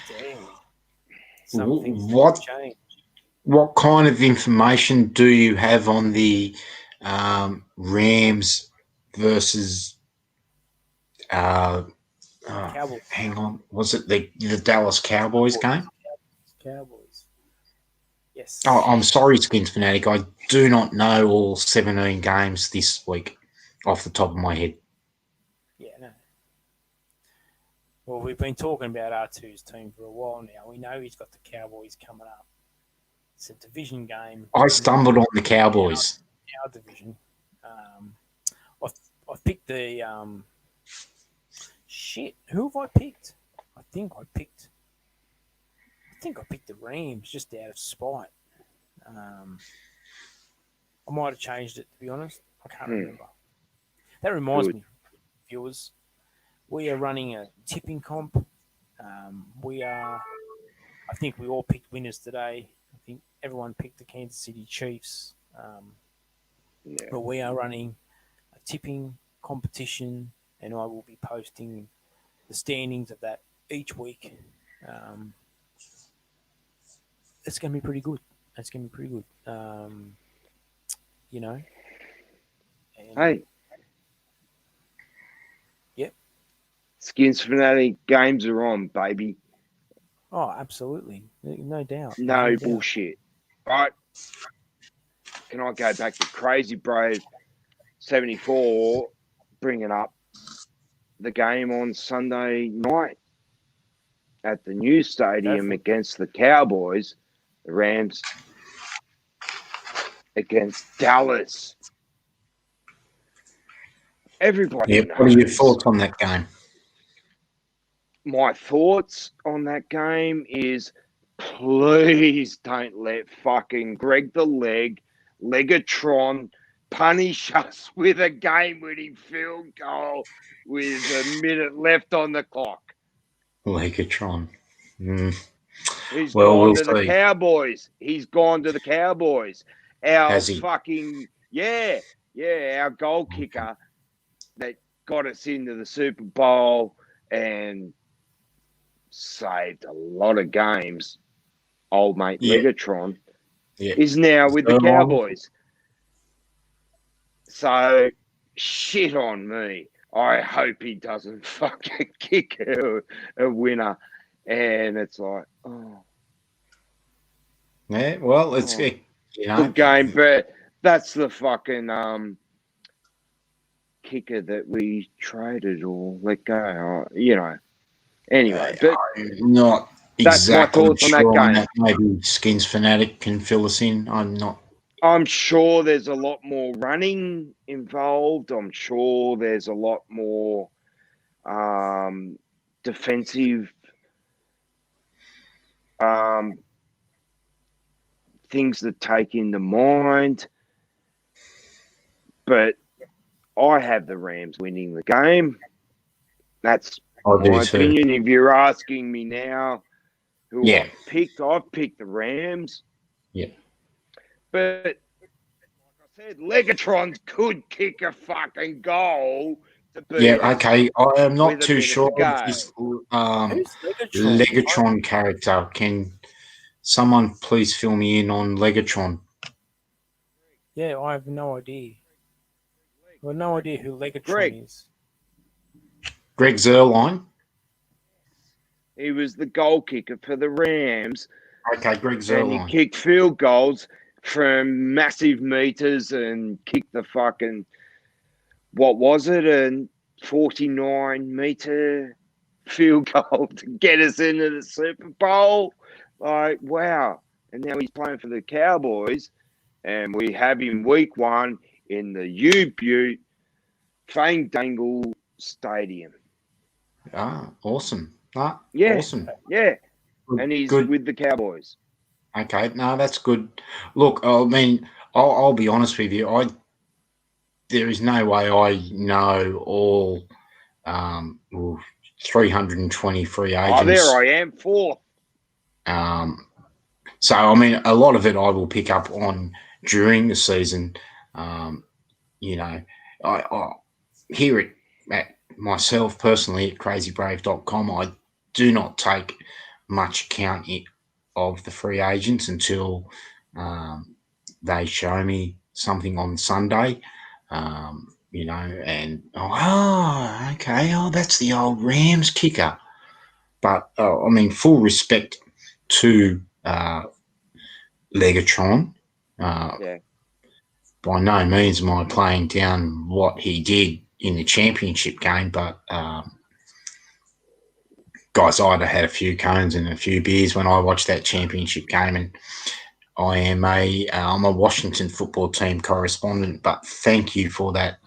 Damn. Some things never What change. what kind of information do you have on the Rams versus uh, Cowboys. hang on, was it the Dallas Cowboys game? Cowboys. Oh, Yes. I'm sorry, Skins Fanatic. I do not know all 17 games this week off the top of my head. Yeah, no. Well, we've been talking about R2's team for a while now. We know he's got the Cowboys coming up. It's a division game I in stumbled on the Cowboys. our division. Um, I've, I've picked the shit. Who have I picked? I think I picked the Rams just out of spite. Um, I might have changed it to be honest. I can't remember. That reminds Good. me, viewers. We are running a tipping comp. We are. I think we all picked winners today. I think everyone picked the Kansas City Chiefs. Yeah. But we are running a tipping competition, and I will be posting the standings of that each week. Um, it's going to be pretty good. It's going to be pretty good. You know. And, Hey, Yep. Skinsfanatic games are on, baby. Oh, absolutely. No doubt. There's No no doubt. bullshit. Right? Can I go back to Crazy Brave 74, bringing up the game on Sunday night at the new stadium against the Cowboys, the Rams against Dallas. Everybody Yeah, knows. what are your thoughts on that game? My thoughts on that game is please don't let fucking Greg the Legatron punish us with a game-winning field goal with a minute left on the clock. Legatron. He's Well, gone we'll to the see. Cowboys. He's gone to the Cowboys. Our Has he? fucking our goal kicker that got us into the Super Bowl and saved a lot of games, old mate Yeah. Legatron, Yeah. is now with the So long. Cowboys. So shit on me. I hope he doesn't fucking kick a winner. And it's like, oh, Yeah, well, it's Oh. you know, good game, but that's the fucking kicker that we traded or let go. You know. Anyway, but I'm not that's my exactly thoughts on that sure on game. that. Maybe Skins Fanatic can fill us in. I'm not. I'm sure there's a lot more running involved. I'm sure there's a lot more defensive things that take into mind. But I have the Rams winning the game. That's I do my too. opinion. If you're asking me now who Yeah. I've picked the Rams. Yeah. But like I said, Legatron could kick a fucking goal to beat Yeah. us Okay. I am not with a too minute sure to go. of this Who's Legatron? Legatron character. Can someone please fill me in on Legatron? Yeah, I have no idea. I have no idea who Legatron Greg. is. Greg Zerline. He was the goal kicker for the Rams. Okay, Greg And he Zerline. kicked field goals from massive meters and kicked the fucking, what was it, a 49-meter field goal to get us into the Super Bowl. Like, wow. And now he's playing for the Cowboys, and we have him week 1 in the U-Butte Fang Dangle Stadium. Awesome. Yeah, Awesome. yeah. Good, And he's good. with the Cowboys. Okay, no, that's good. Look, I mean, I'll be honest with you. There is no way I know all 320 free Oh, there agents. I am, fourth. So, I mean, a lot of it I will pick up on during the season. You know, I hear it at myself personally at crazybrave.com. I do not take much account of the free agents until they show me something on Sunday. And okay, that's the old Rams kicker. But I mean, full respect to Legatron. Yeah. By no means am I playing down what he did in the championship game, but guys, I'd have had a few cones and a few beers when I watched that championship game, and I'm a Washington football team correspondent. But thank you for that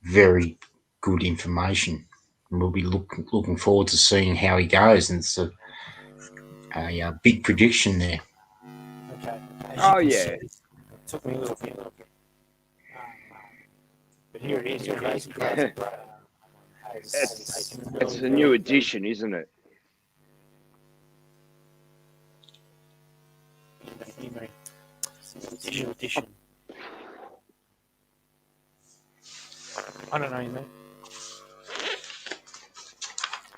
very good information. And we'll be looking forward to seeing how he goes, and it's a big prediction there. Okay. As Oh, you can yeah. see, it took me a little bit. But here it is. Crazy It's a new edition, isn't it? Edition. I don't know, man.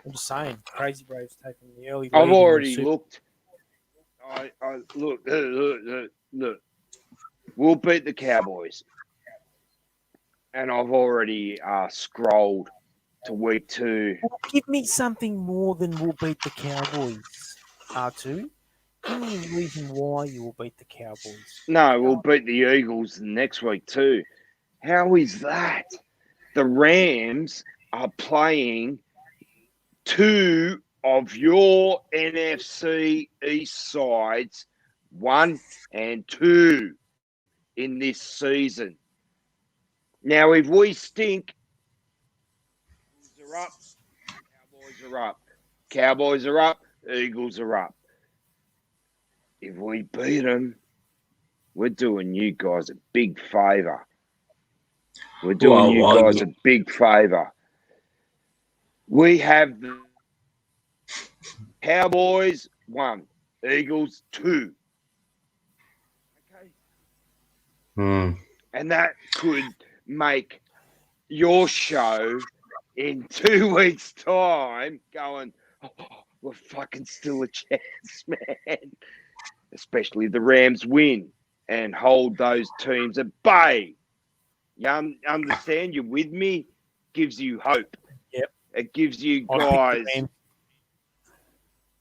I'm just saying, Crazy Brave's taking the early lead. I've already looked. I look. We'll beat the Cowboys, and I've already scrolled to week 2. Well, give me something more than we'll beat the Cowboys, R2. Give me a reason why you will beat the Cowboys. No, we'll beat the Eagles next week too. How is that? The Rams are playing 2 of your NFC East sides, 1 and 2, in this season. Now, if we stink, Eagles are up, Cowboys are up. Cowboys are up, Eagles are up. If we beat them, we're doing you guys a big favour. We're doing you guys a big favour. We have the Cowboys 1, Eagles 2. Okay. And that could make your show in 2 weeks' time going, oh, we're fucking still a chance, man. Especially if the Rams win and hold those teams at bay. You understand? You're with me? Gives you hope. Yep. It gives you guys.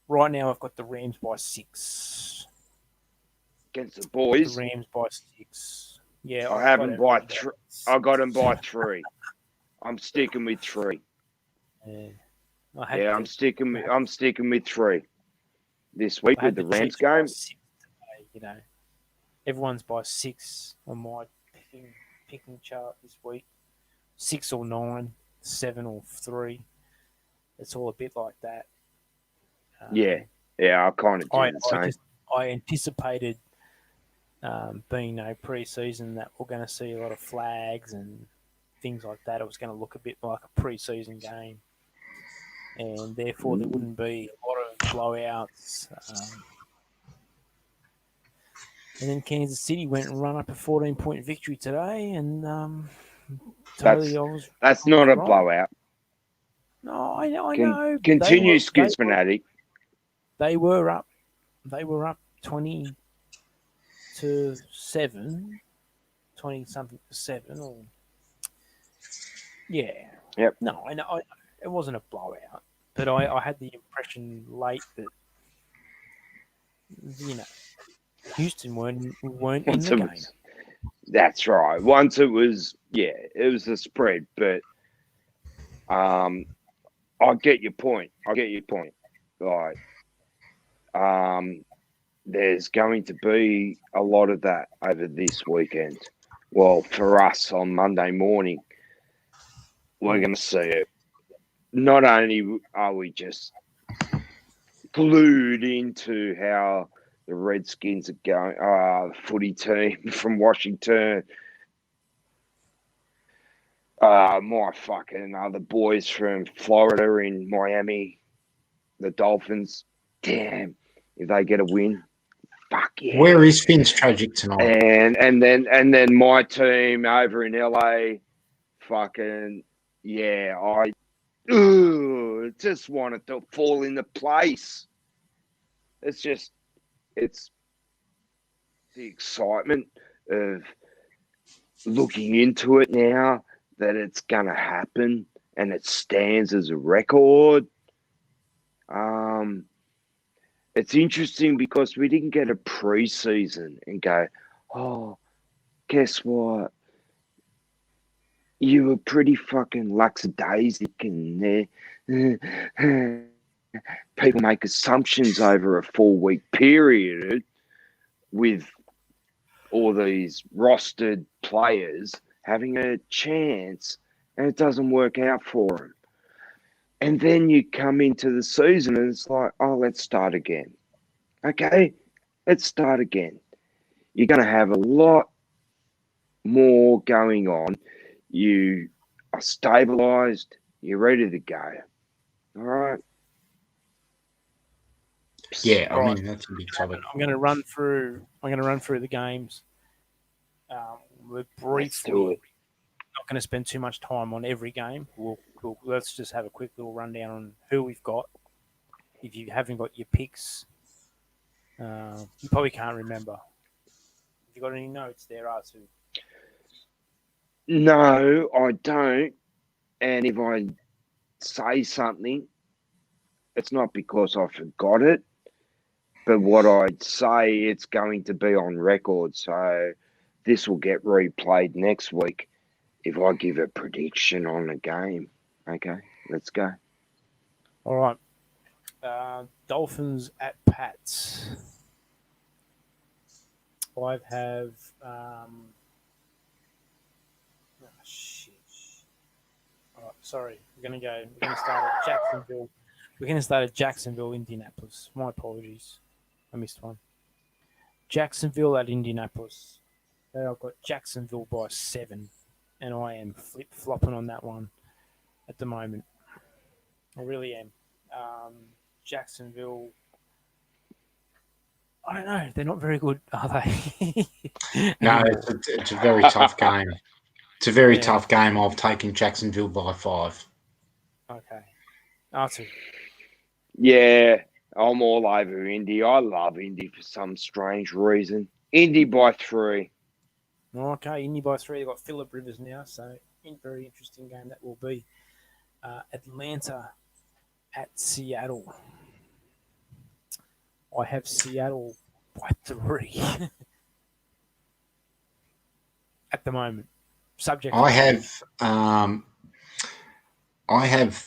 Right now, I've got the Rams by 6. Against the boys? The Rams by 6. Yeah. I haven't by 3. I got them by 3. I'm sticking with 3. Yeah. I'm sticking with 3 this week with the Rams game. You know, everyone's by 6 on my picking chart this week. 6 or 9, 7 or 3. It's all a bit like that. Yeah, I kind of did the same. I anticipated, being no pre-season, that we're going to see a lot of flags and things like that. It was going to look a bit like a pre-season game, and therefore there wouldn't be a lot of blowouts. And then Kansas City went and run up a 14-point victory today, and that's not a blowout. No, I know. Continue, Skinsfanatic. They were up 20 to 7, 20 something to 7, or yeah. Yep. No, I know it wasn't a blowout, but I had the impression late that Houston weren't in the game. That's right. Once it was the spread, but I get your point. Like, there's going to be a lot of that over this weekend. Well, for us on Monday morning, we're going to see it. Not only are we just glued into how the Redskins are going. The footy team from Washington. My fucking other boys from Florida in Miami, the Dolphins. Damn, if they get a win, fuck yeah. Where is Finn's tragic tonight? And then my team over in LA, fucking yeah, I just wanted to fall into place. It's the excitement of looking into it now that it's gonna happen and it stands as a record. It's interesting because we didn't get a preseason and go, oh, guess what? You were pretty fucking lackadaisic and people make assumptions over a 4-week period with all these rostered players having a chance and it doesn't work out for them. And then you come into the season and it's like, oh, let's start again. Okay, let's start again. You're going to have a lot more going on. You are stabilized. You're ready to go. All right. Yeah, I mean that's a big topic. I'm going to run through the games. We're briefly not going to spend too much time on every game. Let's just have a quick little rundown on who we've got. If you haven't got your picks, you probably can't remember. Have you got any notes there, Artu? No, I don't. And if I say something, it's not because I forgot it, but what I'd say, it's going to be on record. So this will get replayed next week if I give a prediction on a game. Okay, let's go. All right. Dolphins at Pats. I have. Shit. All right, sorry. We're going to start at Jacksonville. We're going to start at Jacksonville, Indianapolis. My apologies. I missed one. Jacksonville at Indianapolis. I've got Jacksonville by 7, and I am flip-flopping on that one at the moment. I really am. Jacksonville, I don't know. They're not very good, are they? No, it's a very tough game. It's a very tough game. I've taken Jacksonville by 5. Okay. Artu. Yeah, I'm all over Indy. I love Indy for some strange reason. Indy by 3. Okay, Indy by 3. They've got Phillip Rivers now, so very interesting game that will be. Atlanta at Seattle. I have Seattle by 3 at the moment. Subject. I have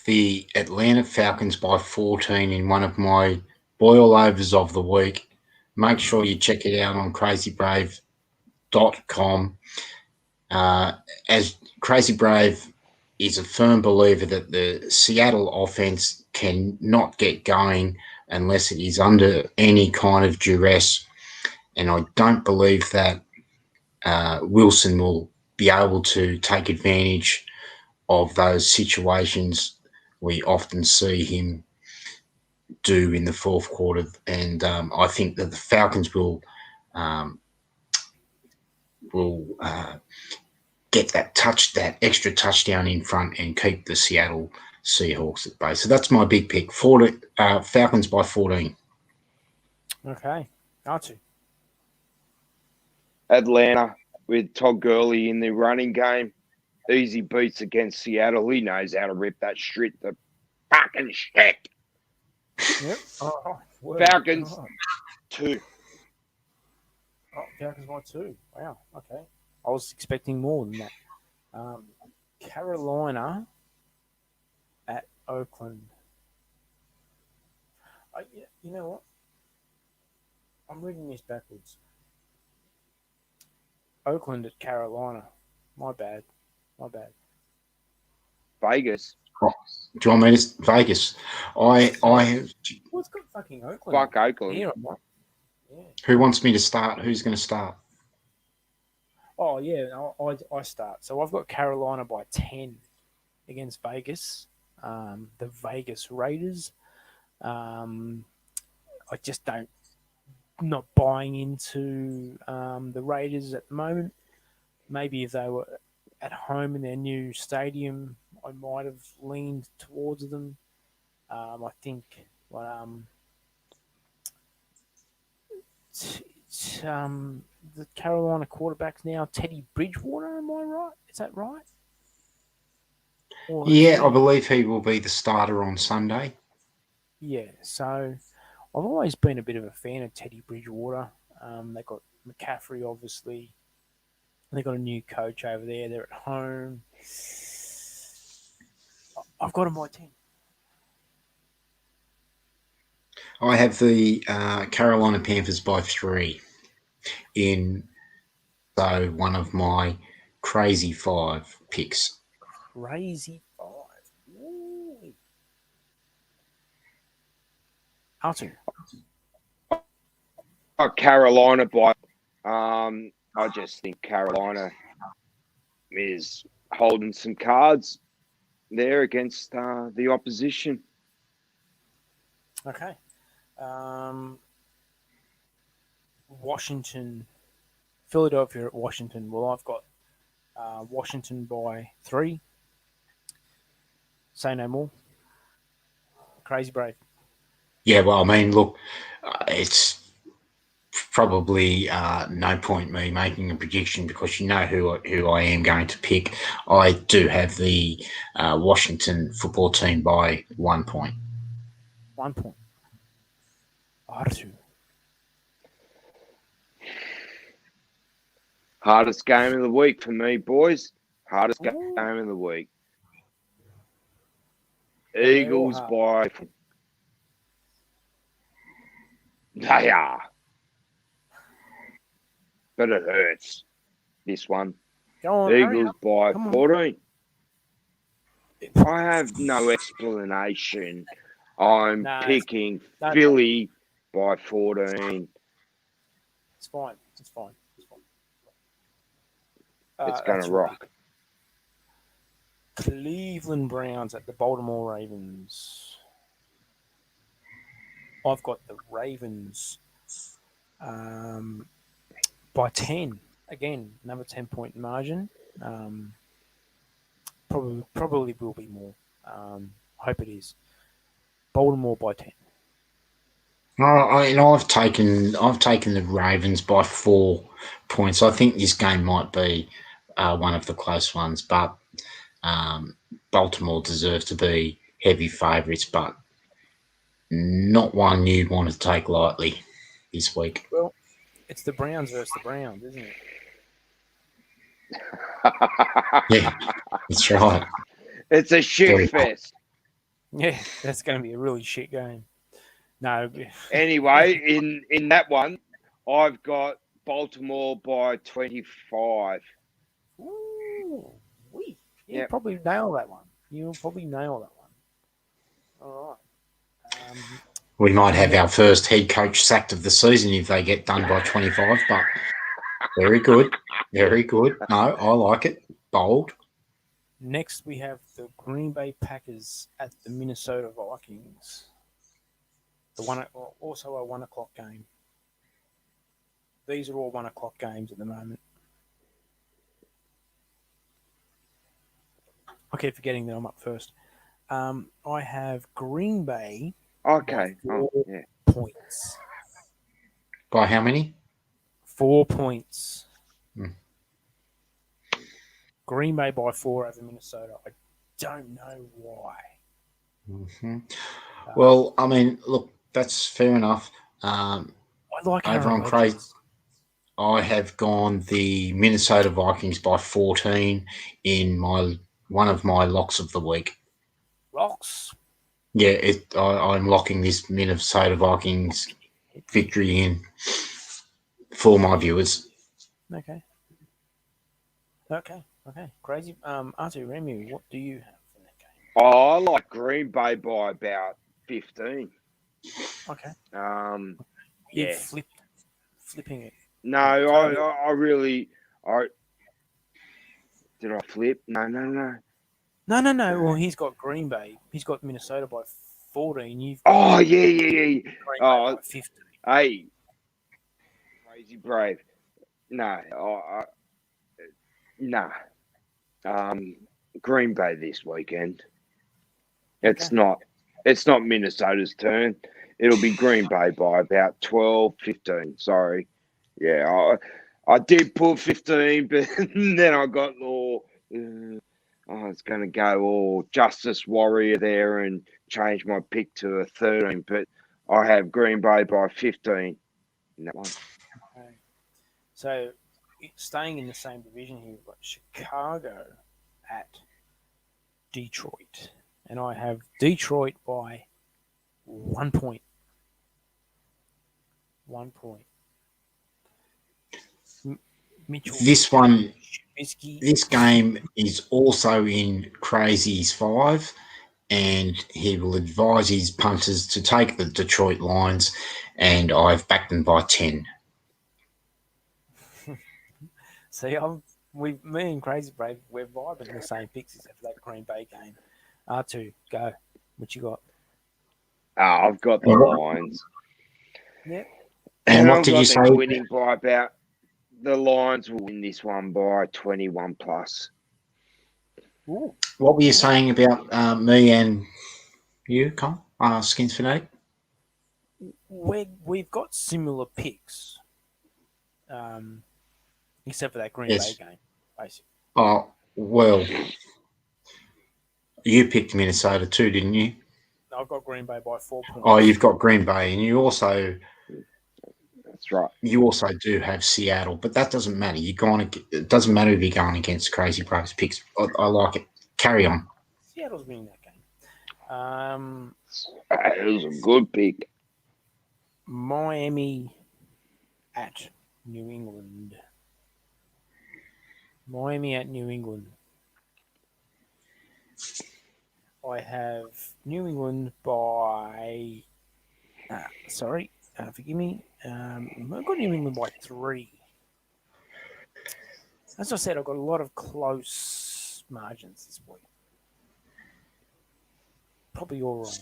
the Atlanta Falcons by 14 in one of my boil overs of the week. Make sure you check it out on crazybrave.com. As Crazy Brave is a firm believer that the Seattle offense cannot get going unless it is under any kind of duress. And I don't believe that Wilson will be able to take advantage of those situations we often see him do in the fourth quarter. And I think that the Falcons will get that extra touchdown in front and keep the Seattle Seahawks at bay. So that's my big pick. Falcons by 14. Okay. Archie. Atlanta with Todd Gurley in the running game. Easy beats against Seattle. He knows how to rip that shit to fucking shit. Yep. Falcons 2. Oh, Falcons by 2. Wow. Okay. I was expecting more than that. Carolina at Oakland. You know what? I'm reading this backwards. Oakland at Carolina. My bad. Vegas. Oh, do you want me to Vegas? I What's got fucking Oakland? Fuck Oakland. Here, Yeah. Who wants me to start? Who's going to start? Oh yeah, I start. So I've got Carolina by 10 against Vegas. The Vegas Raiders. Um, I just don't not buying into the Raiders at the moment. Maybe if they were at home in their new stadium, I might have leaned towards them. I think, but the Carolina quarterback's now Teddy Bridgewater. Am I right? Is that right? Or who's Yeah, I he? believe he will be the starter on Sunday. Yeah. So I've always been a bit of a fan of Teddy Bridgewater. They got McCaffrey, obviously. They got a new coach over there. They're at home. I've got him by 10. I have the Carolina Panthers by 3 in one of my crazy 5 picks. Crazy five. Ooh. Artu. Carolina by. I just think Carolina is holding some cards there against the opposition. Okay. Washington, Philadelphia at Washington. Well, I've got Washington by 3. Say no more. Crazy brave. Yeah, well, I mean, look, it's probably no point me making a prediction because you know who I am going to pick. I do have the Washington football team by 1 point. 1 point. Artu. Hardest game of the week for me, boys. Hardest game Ooh. of the week. They're all Eagles hard. by. They are. But it hurts. This one. Go on, hurry Eagles up. by Come on. 14. I have no explanation. I'm Nah, picking no, Philly by 14. it's fine. It's fine. It's fine. It's going to That's right. rock. Cleveland Browns at the Baltimore Ravens. I've got the Ravens by 10. Again, another 10-point margin. Um, probably will be more. I hope it is. Baltimore by 10. I've taken the Ravens by 4 points. I think this game might be one of the close ones, but Baltimore deserve to be heavy favourites, but not one you'd want to take lightly this week. Well, it's the Browns versus the Browns, isn't it? Yeah, that's right. It's a shit fest. Yeah, that's going to be a really shit game. No. Anyway, in that one, I've got Baltimore by 25. Ooh, you Yep. probably nail that one. You'll probably nail that one. All right. We might have our first head coach sacked of the season if they get done by 25, but very good. Very good. No, I like it. Bold. Next, we have the Green Bay Packers at the Minnesota Vikings. Also a 1 o'clock game. These are all 1 o'clock games at the moment. I keep forgetting that I'm up first. I have Green Bay Okay. by 4 Yeah. points. By how many? 4 points. Hmm. Green Bay by 4 over Minnesota. I don't know why. Mm-hmm. Well, I mean, look, that's fair enough. I like Over Aaron on Craig, Rodgers. I have gone the Minnesota Vikings by 14 in one of my locks of the week. Locks. Yeah, I'm locking this Minnesota Vikings victory in for my viewers. Okay. Okay. Crazy. Arthur Remu, what do you have for that game? I like Green Bay by about 15. Okay. You've Yeah. flipped. flipping it. No, I really, did I flip? No. No. Well, he's got Green Bay. He's got Minnesota by 14. You've got Oh, yeah. Green Bay Oh, by 15. hey, crazy brave. No, nah. Green Bay this weekend. It's not Minnesota's turn. It'll be Green Bay by about 12, 15. Sorry. Yeah, I did put 15, but then I got I was going to go all Justice Warrior there and change my pick to a 13, but I have Green Bay by 15 in that one. Okay. So, staying in the same division here, we've got Chicago at Detroit. And I have Detroit by 1 point. 1 point. Mitchell. This one, Trubisky. this game is also in Crazy's 5, and he will advise his punters to take the Detroit Lions, and I've backed them by 10. See, me and Crazy Brave, we're vibing the same picks except for that Green Bay game. R2, go. What you got? I've got the Lions. Yep. And what did you say? Winning by about the Lions will win this one by 21 plus. Ooh. What were you saying about me and you, Con? Skinsfanatic? We've got similar picks, except for that Green Bay game, basically. Oh, well, you picked Minnesota too, didn't you? I've got Green Bay by 4 points. Oh, you've got Green Bay, and you also... That's right. You also do have Seattle, but that doesn't matter. It doesn't matter if you're going against Crazy Braves picks. I like it. Carry on. Seattle's winning that game. It was a good pick. Miami at New England. Miami at New England. I have New England by... forgive me. I've got New England by 3. As I said, I've got a lot of close margins this week. Probably all wrong.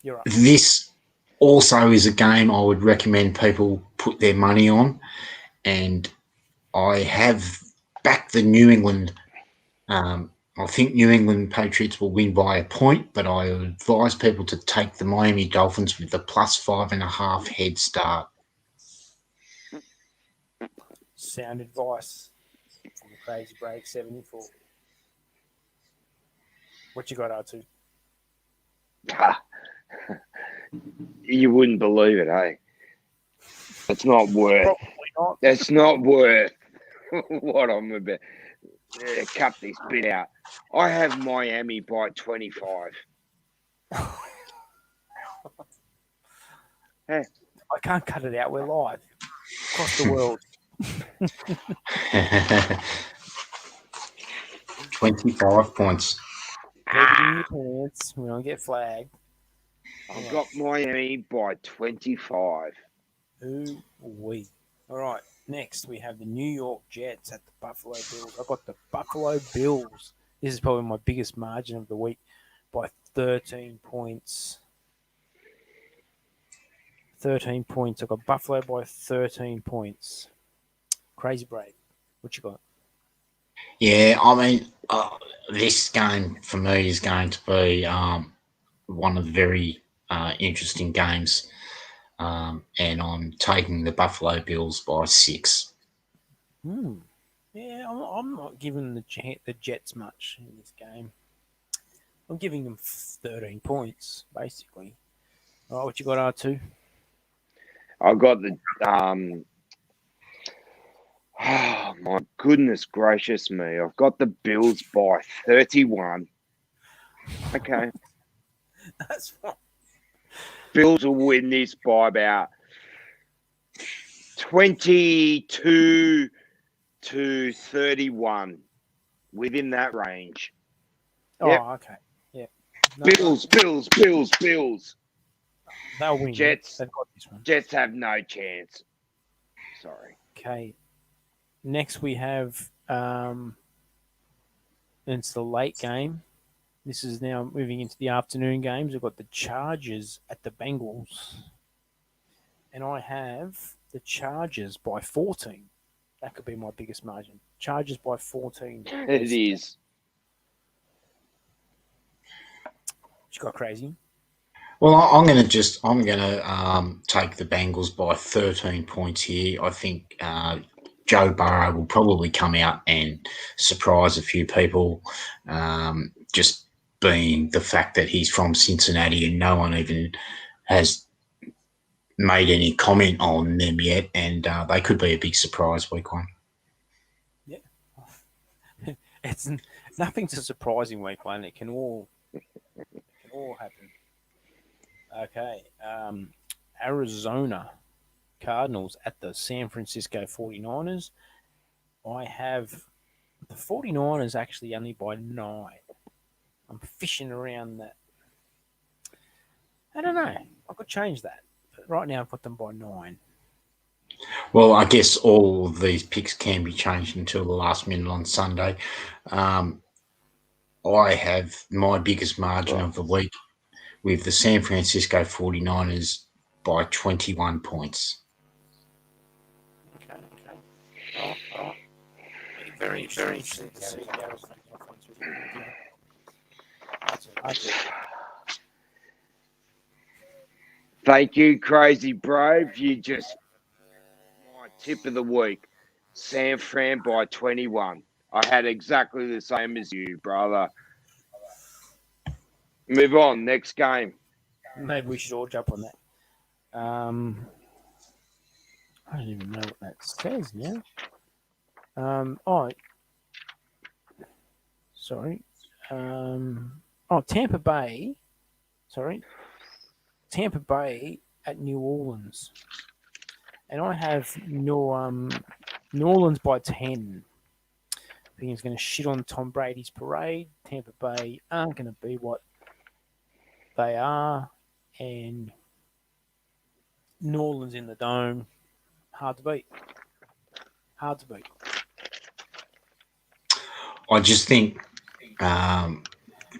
You're right. This also is a game I would recommend people put their money on, and I have backed the New England. I think New England Patriots will win by a point, but I advise people to take the Miami Dolphins with the +5.5 head start. Sound advice from the Crazy Brave 74. What you got, R2? You wouldn't believe it, eh? It's not worth. Probably not. That's not worth what I'm about. Cut this bit out. I have Miami by 25. I can't cut it out. We're live across the world. 25 points. We don't get flagged. I've got Miami by 25. Ooh-wee. All right. Next, we have the New York Jets at the Buffalo Bills. I've got the Buffalo Bills. This is probably my biggest margin of the week by 13 points. 13 points. I've got Buffalo by 13 points. Crazy Brave. What you got? Yeah, I mean, this game for me is going to be one of the very interesting games, and I'm taking the Buffalo Bills by 6. Yeah, I'm not giving the Jets much in this game. I'm giving them 13 points, basically. All right, what you got, R2? I got the oh my goodness gracious me! I've got the Bills by 31. Okay, That's fine. Bills will win this by about 22 to 31, within that range. Yep. Oh, okay. Yeah. Bills. They'll win. Jets. They've got this one. Jets have no chance. Sorry. Okay. Next we have it's the late game. This is now moving into the afternoon games. We've got the Chargers at the Bengals. And I have the Chargers by 14. That could be my biggest margin. Chargers by 14. It is. She got crazy. Well, I'm going to take the Bengals by 13 points here. I think Joe Burrow will probably come out and surprise a few people, just being the fact that he's from Cincinnati and no one even has made any comment on them yet, and they could be a big surprise week one. Yeah. It's nothing's a surprising week one. It can all happen. Okay. Arizona Cardinals at the San Francisco 49ers. I have the 49ers actually only by 9. I'm fishing around that. I don't know. I could change that. But right now I've got them by 9. Well, I guess all of these picks can be changed until the last minute on Sunday. I have my biggest margin of the week with the San Francisco 49ers by 21 points. Okay. Very interesting to see how it's Thank you, Crazy Brave. You just my tip of the week. San Fran by 21. I had exactly the same as you, brother. Move on. Next game. Maybe we should all jump on that. I don't even know what that says now. Sorry. Tampa Bay. Sorry. Tampa Bay at New Orleans. And I have New Orleans by 10. I think he's going to shit on Tom Brady's parade. Tampa Bay aren't going to be what they are. And New Orleans in the dome. Hard to beat. I just think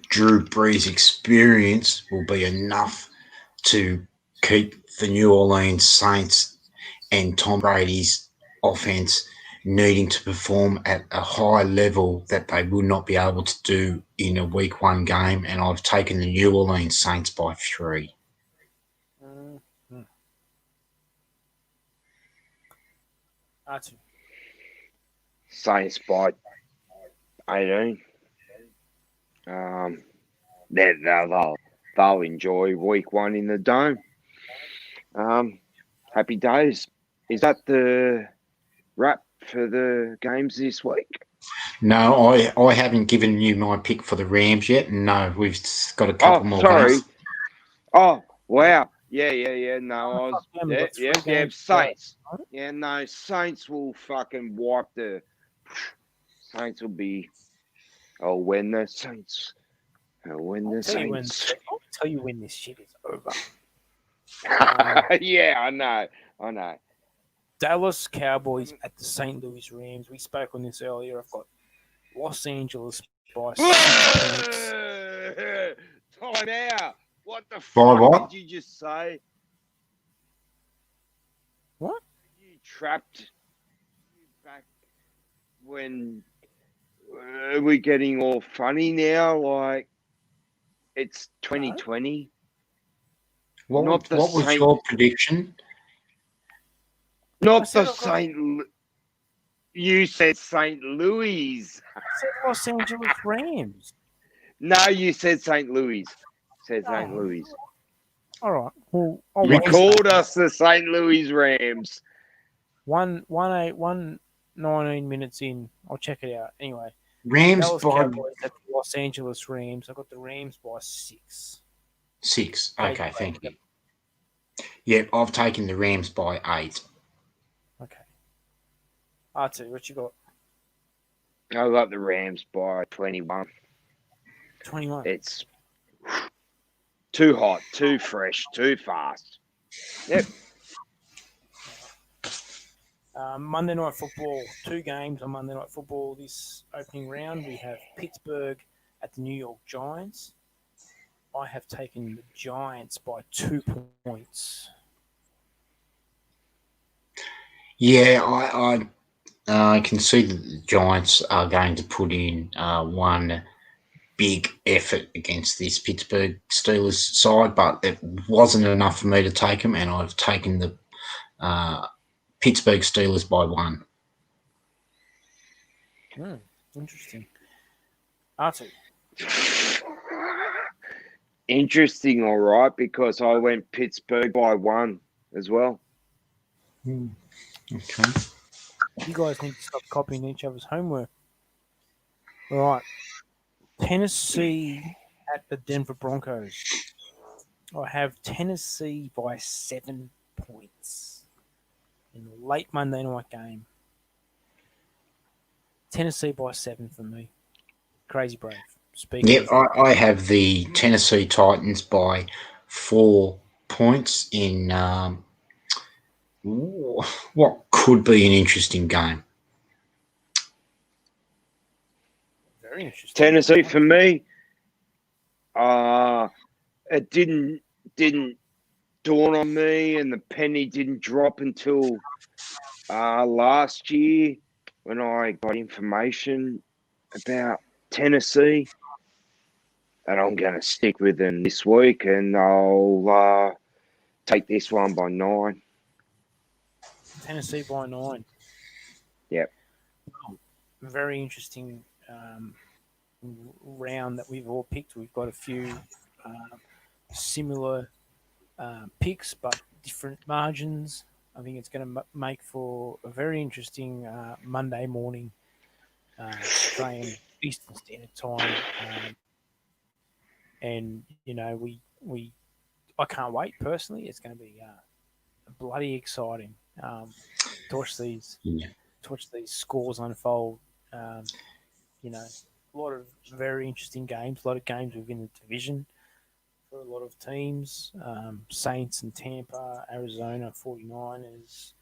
Drew Brees' experience will be enough to keep the New Orleans Saints and Tom Brady's offense needing to perform at a high level that they will not be able to do in a week one game, and I've taken the New Orleans Saints by 3. Saints by 18. They'll enjoy week one in the dome. Happy days. Is that the wrap for the games this week? No, I haven't given you my pick for the Rams yet. No, we've got a couple more games. Oh, wow. Yeah. No, Saints. Yeah, no, Saints will fucking wipe the... Saints will be... I'll win the Saints. I'll tell you when this shit is over. Yeah, I know. Dallas Cowboys at the St. Louis Rams. We spoke on this earlier. I've got Los Angeles by 6 points. Time out. What the fuck did you just say? What? You trapped back when we're getting all funny now? Like, it's 2020. What was your prediction? Not the St. You said St. Louis. I said Los Angeles Rams. No, you said St. Louis. Said St. Louis. All right. Well, you called us the St. Louis Rams. 19 minutes in. I'll check it out. Anyway. Rams Dallas by Cowboys at the Los Angeles Rams. I got the Rams by 6. 6. Okay, thank you. Yep, I've taken the Rams by 8. Okay. R2, what you got? I got the Rams by 21. 21. It's Too hot, too fresh, too fast. Yep. Monday Night Football, 2 games on Monday Night Football this opening round. We have Pittsburgh at the New York Giants. I have taken the Giants by 2 points. Yeah, I can see that the Giants are going to put in one big effort against this Pittsburgh Steelers side, but it wasn't enough for me to take them, and I've taken the Pittsburgh Steelers by 1. Interesting. Artie. Interesting, all right, because I went Pittsburgh by 1 as well. Okay. You guys need to stop copying each other's homework. All right. Tennessee at the Denver Broncos. I have Tennessee by 7 points in the late Monday night game. Tennessee by 7 for me. Crazy Brave. Yep, I have the Tennessee Titans by 4 points in what could be an interesting game. Very interesting. Tennessee for me. It didn't dawn on me, and the penny didn't drop until last year when I got information about Tennessee, and I'm going to stick with them this week, and I'll take this one by 9. Tennessee by 9. Yep. Very interesting round that we've all picked. We've got a few similar picks, but different margins. I think it's going to make for a very interesting Monday morning Australian Eastern Standard Time. And I can't wait personally. It's going to be bloody exciting to watch these scores unfold. A lot of very interesting games. A lot of games within the division for a lot of teams. Saints and Tampa, Arizona 49ers.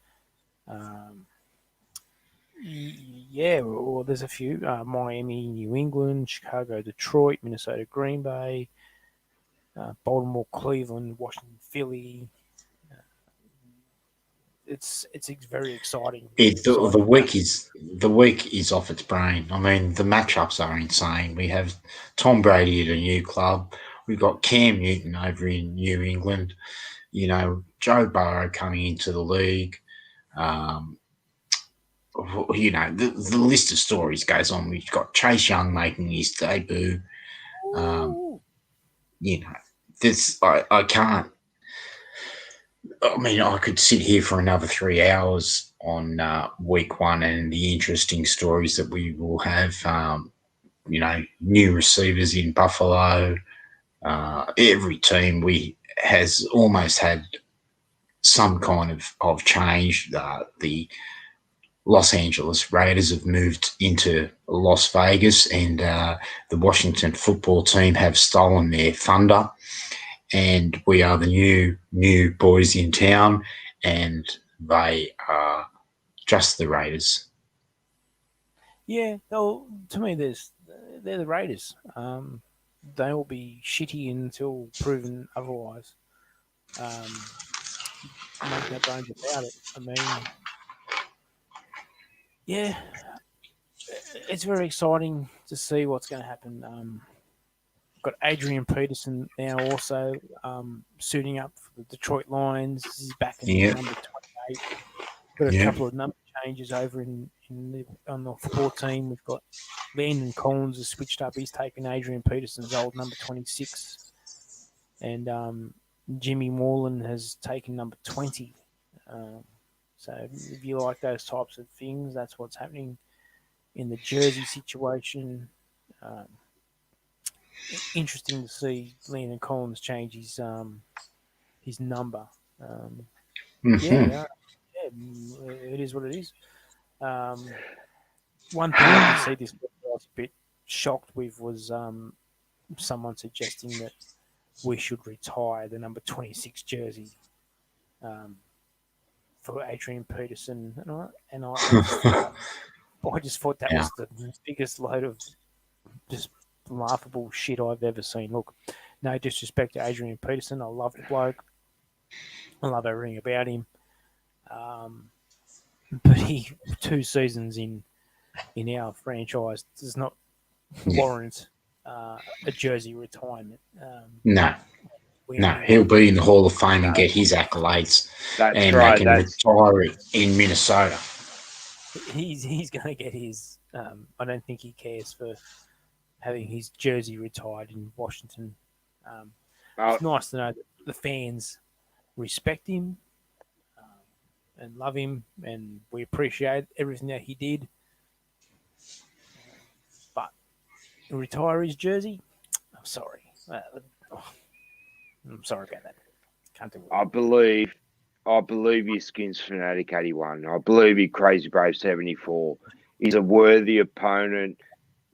Well, there's a few. Miami, New England, Chicago, Detroit, Minnesota, Green Bay, Baltimore, Cleveland, Washington, Philly. It's very exciting. The week is off its brain. I mean, the matchups are insane. We have Tom Brady at a new club. We've got Cam Newton over in New England. Joe Burrow coming into the league. The list of stories goes on. We've got Chase Young making his debut. I can't. I mean, I could sit here for another 3 hours on week 1 and the interesting stories that we will have. New receivers in Buffalo. Every team has almost had some kind of change. The Los Angeles Raiders have moved into Las Vegas, and the Washington football team have stolen their thunder. And we are the new boys in town, and they are just the Raiders. Yeah, to me, they're the Raiders. They will be shitty until proven otherwise. Make no bones about it. I mean, yeah, it's very exciting to see what's going to happen. Got Adrian Peterson now also suiting up for the Detroit Lions. He's back in number 28. Got a couple of number changes over on the football team. We've got Landon Collins has switched up. He's taken Adrian Peterson's old number 26. And Jimmy Moreland has taken number 20. So if you like those types of things, that's what's happening in the jersey situation. Interesting to see Landon Collins change his number. It is what it is. One thing I did see this week I was a bit shocked with was someone suggesting that we should retire the number 26 jersey for Adrian Peterson. I just thought that Yeah. was the biggest load of just laughable shit I've ever seen. Look, no disrespect to Adrian Peterson. I love the bloke. I love everything about him. But he 2 seasons in our franchise does not warrant a jersey retirement. No, We no, only he'll want be in the Hall of Fame and get his accolades, That's and they right. can retire it in Minnesota. he's going to get his. I don't think he cares for having his jersey retired in Washington. It's nice to know that the fans respect him and love him, and we appreciate everything that he did. But retire his jersey, I'm sorry. I'm sorry about that. Can't do it. I believe you, Skinsfanatic 81. I believe you, Crazy Brave 74. He's a worthy opponent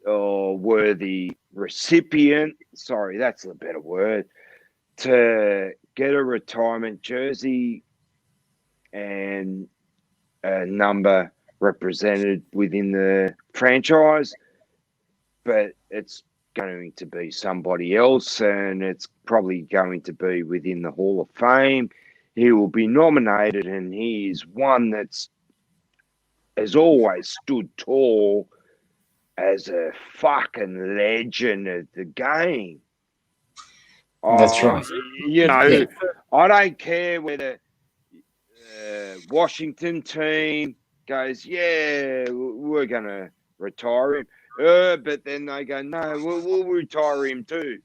or worthy recipient. Sorry, that's a better word. To get a retirement jersey and a number represented within the franchise, but it's going to be somebody else, and it's probably going to be within the Hall of Fame. He will be nominated, and he is one that's has always stood tall as a fucking legend of the game. That's right. You know, Yeah. I don't care whether Washington team goes, yeah, we're going to retire him. But then they go, no, we'll retire him too.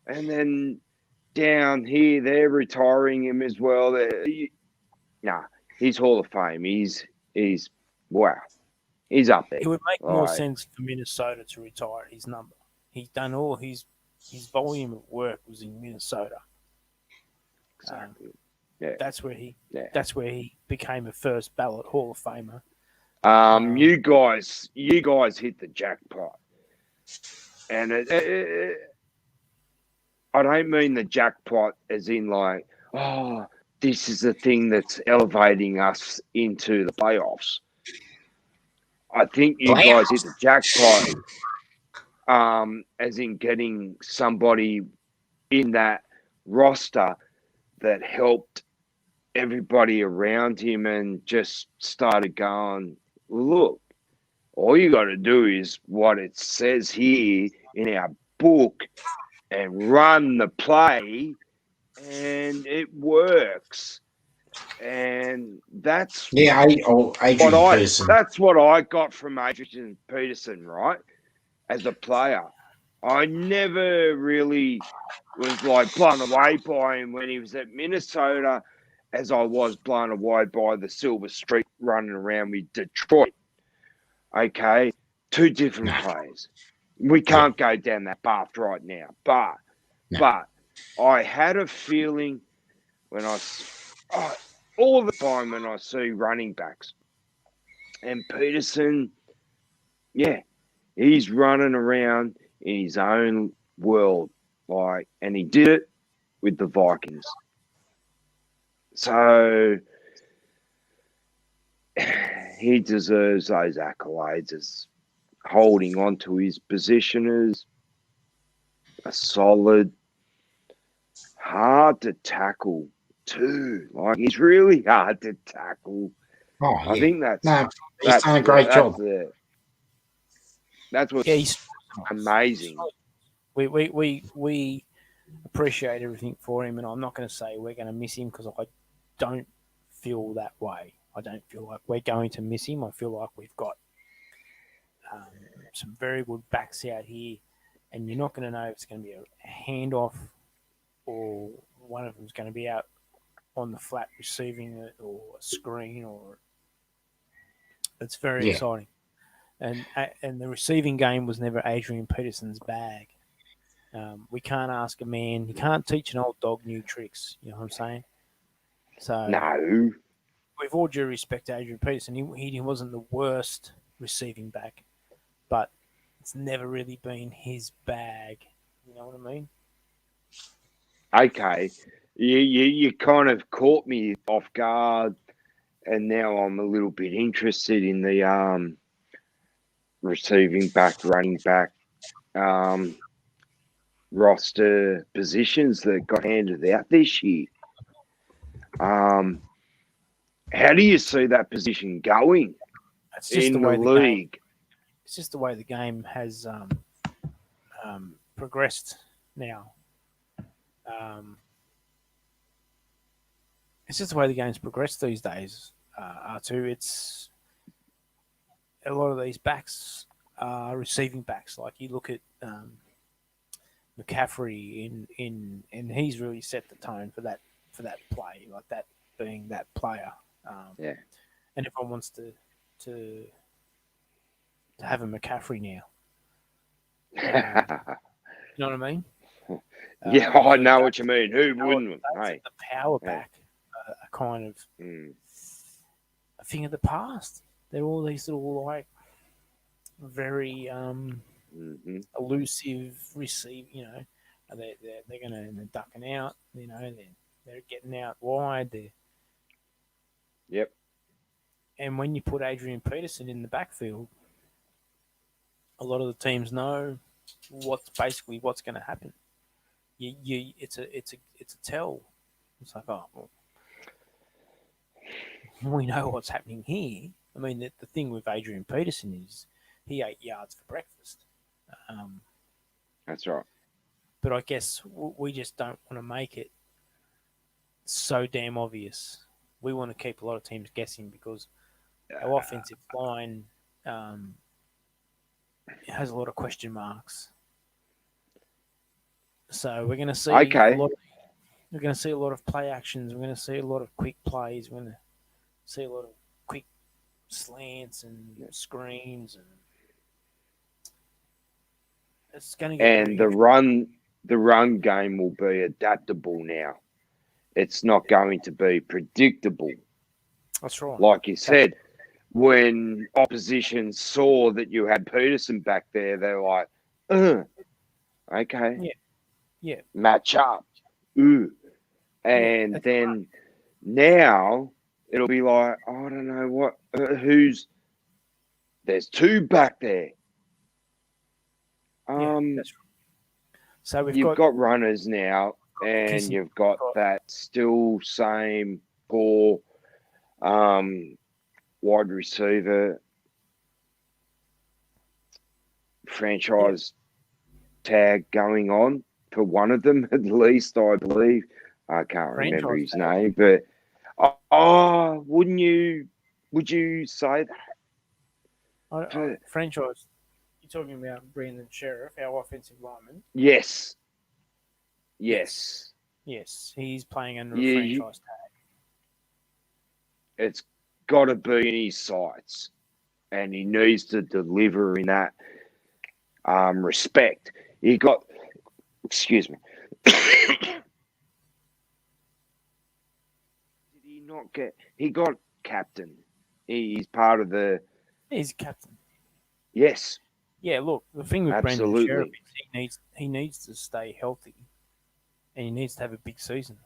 And then down here, they're retiring him as well. Nah, he's Hall of Fame. He's wow. He's up there. It would make more Right. sense for Minnesota to retire his number. He's done all his volume of work was in Minnesota. Exactly. Yeah. That's where he became a first ballot Hall of Famer. You guys hit the jackpot, and I don't mean the jackpot as in like, oh, this is the thing that's elevating us into the playoffs. I think you guys hit the jackpot, as in getting somebody in that roster that helped everybody around him and just started going, look, all you got to do is what it says here in our book and run the play, and it works. And that's Adrian Peterson. that's what I got from Adrian Peterson, right? As a player, I never really was like blown away by him when he was at Minnesota, as I was blown away by the Silver Streak running around with Detroit. Okay, two different players. We can't go down that path right now, but I had a feeling when all the time when I see running backs and Peterson, yeah, he's running around in his own world, and he did it with the Vikings. So he deserves those accolades as holding on to his position as a solid, hard to tackle too. Like, he's really hard to tackle. Oh, yeah. I think he's done a great job. That's what's he's amazing. We appreciate everything for him, and I'm not going to say we're going to miss him because I don't feel that way. I don't feel like we're going to miss him. I feel like we've got some very good backs out here, and you're not going to know if it's going to be a handoff or one of them's going to be out on the flat receiving it or a screen, or it's very exciting. And the receiving game was never Adrian Peterson's bag. We can't ask a man. You can't teach an old dog new tricks. You know what I'm saying? So no. With all due respect to Adrian Peterson, he wasn't the worst receiving back, but it's never really been his bag. You know what I mean? Okay, you kind of caught me off guard, and now I'm a little bit interested in the receiving back, running back roster positions that got handed out this year. Um, how do you see that position going It's just the in the way the game. league? It's just the way the game has progressed now. Um, it's just the way the game's progressed these days. R2, it's a lot of these backs are receiving backs. Like you look at McCaffrey and he's really set the tone for that play, like that being that player. Yeah. And everyone wants to to have a McCaffrey now. You know what I mean? Yeah, I Because know what you mean. Who wouldn't? Hey, the power yeah. back are kind of Mm. a thing of the past. They're all these little like very Hmm. elusive receive. You know, they're gonna they're ducking out. You know, they're getting out wide. Yep. And when you put Adrian Peterson in the backfield, a lot of the teams know what's going to happen. It's a tell. It's like, oh, well, we know what's happening here. I mean, the thing with Adrian Peterson is he ate yards for breakfast. Um, That's right. but I guess we just don't want to make it so damn obvious. We want to keep a lot of teams guessing because our offensive line has a lot of question marks. So we're going to see a Okay. lot. We're going to see a lot of play actions. We're going to see a lot of quick plays. We're going to see a lot of quick slants and screens, and it's going to get And very interesting. the run game will be adaptable now. It's not going to be predictable. That's right. Like you That's, said, when opposition saw that you had Peterson back there, they're like, okay, yeah, yeah, match up. Ooh. yeah. And That's right. then now it'll be like, I don't know what, there's two back there. Yeah, that's right. So You've got runners now, and Kissing. you've got Got, that still same core um, wide receiver yeah, franchise tag going on for one of them, at least, I believe. I can't remember franchise his tag. name, but wouldn't you? Would you say that? Franchise. You're talking about Brandon Sheriff, our offensive lineman. Yes, Yes, yes. yes, he's playing under a Yeah, franchise tag. it's got to be in his sights, and he needs to deliver in that respect. He got, excuse me, did he not get? He got captain. He's part of the. He's captain. Yes, Yeah, look, the thing with Brandon Sheriff absolutely. is he needs to stay healthy and he needs to have a big season.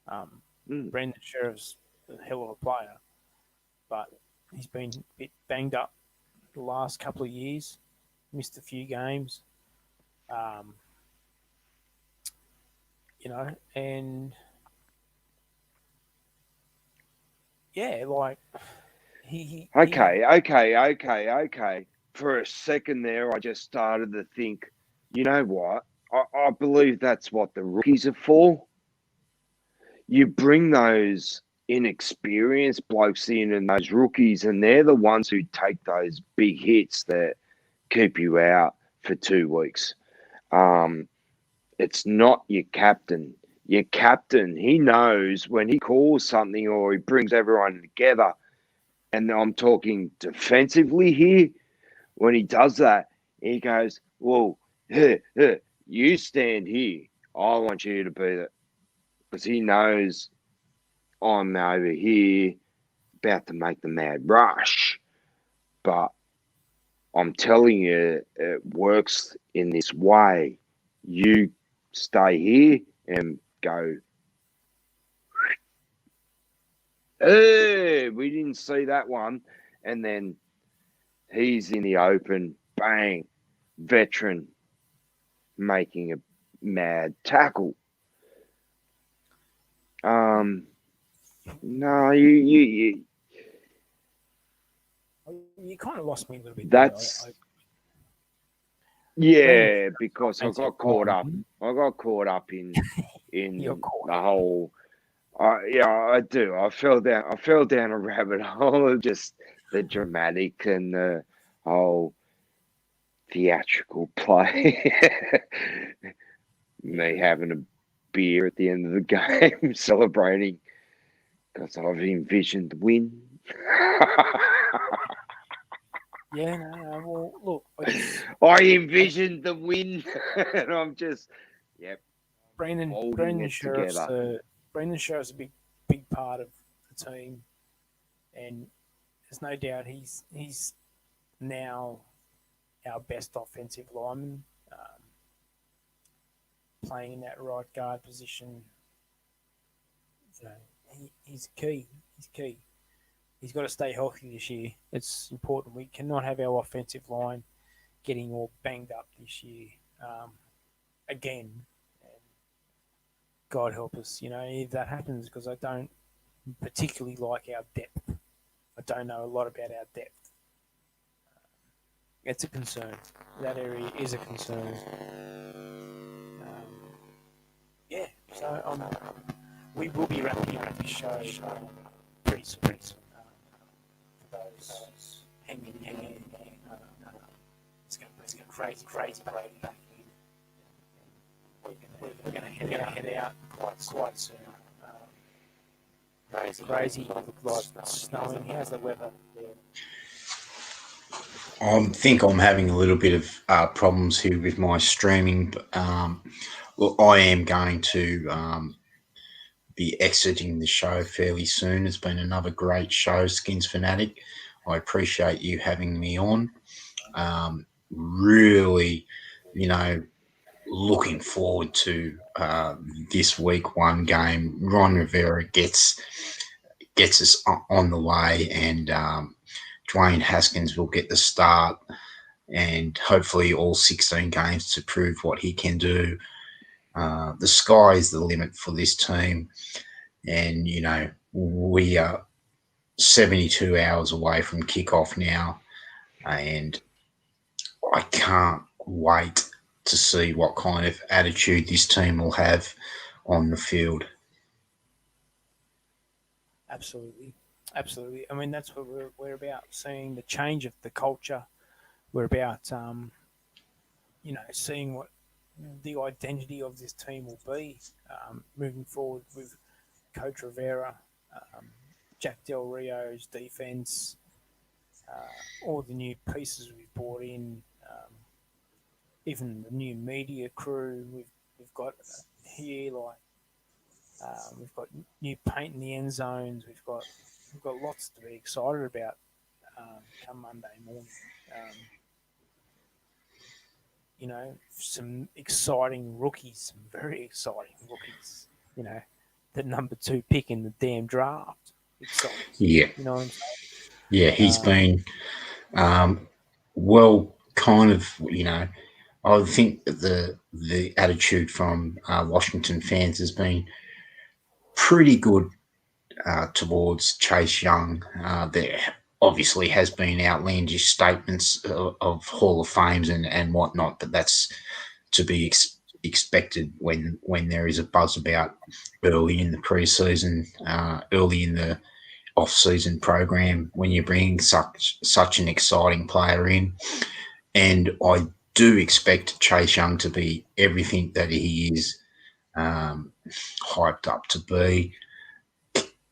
Um, Mm. Brandon Sheriff's a hell of a player, but he's been a bit banged up the last couple of years. Missed a few games, um, and yeah, like he Okay. For a second there, I just started to think, you know what? I believe that's what the rookies are for. You bring those inexperienced blokes in and those rookies, and they're the ones who take those big hits that keep you out for 2 weeks. Um, it's not your captain. Your captain, he knows when he calls something or he brings everyone together, and I'm talking defensively here, when he does that, he goes, well, you stand here. I want you to be that. Because he knows I'm over here about to make the mad rush. But I'm telling you, it works in this way. You stay here and go, hey, we didn't see that one. And then he's in the open, bang, veteran making a mad tackle. No, you kind of lost me a little bit. That's because I got caught up. I got caught up in the whole. I do. I fell down a rabbit hole of just the dramatic and the whole theatrical play. Me having a beer at the end of the game, celebrating because I've envisioned the win. Yeah, no. Well, look, I envisioned the win, and I'm just, Brendan Sherriff's a big part of the team, and there's no doubt he's now our best offensive lineman, playing in that right guard position. You know, he's key. He's key. He's got to stay healthy this year. It's important. We cannot have our offensive line getting all banged up this year again. And God help us, if that happens, because I don't particularly like our depth. I don't know a lot about our depth. It's a concern. That area is a concern. So we will be wrapping up this show pretty soon. For those hanging in there, it's going to be crazy play back in. We're going to head out quite soon. Crazy. Like snowing. How's the weather there? I think I'm having a little bit of problems here with my streaming. Well, I am going to be exiting the show fairly soon. It's been another great show, Skinsfanatic. I appreciate you having me on. Really, looking forward to this week one game. Ron Rivera gets us on the way, and Dwayne Haskins will get the start, and hopefully all 16 games to prove what he can do. The sky is the limit for this team, and we are 72 hours away from kickoff now, and I can't wait to see what kind of attitude this team will have on the field. Absolutely. I mean, that's what we're about, seeing the change of the culture. We're about, seeing what the identity of this team will be moving forward with Coach Rivera, Jack Del Rio's defense, all the new pieces we've brought in, even the new media crew we've got here. We've got new paint in the end zones. We've got lots to be excited about come Monday morning. Some exciting rookies, some very exciting rookies. The number 2 pick in the damn draft. Exciting. Yeah. You know what I'm saying? Yeah, he's been well, kind of, I think that the attitude from Washington fans has been pretty good towards Chase Young. There obviously has been outlandish statements of Hall of Fames and whatnot, but that's to be expected when there is a buzz about early in the preseason, early in the off-season program, when you're bringing such an exciting player in. And I do expect Chase Young to be everything that he is hyped up to be.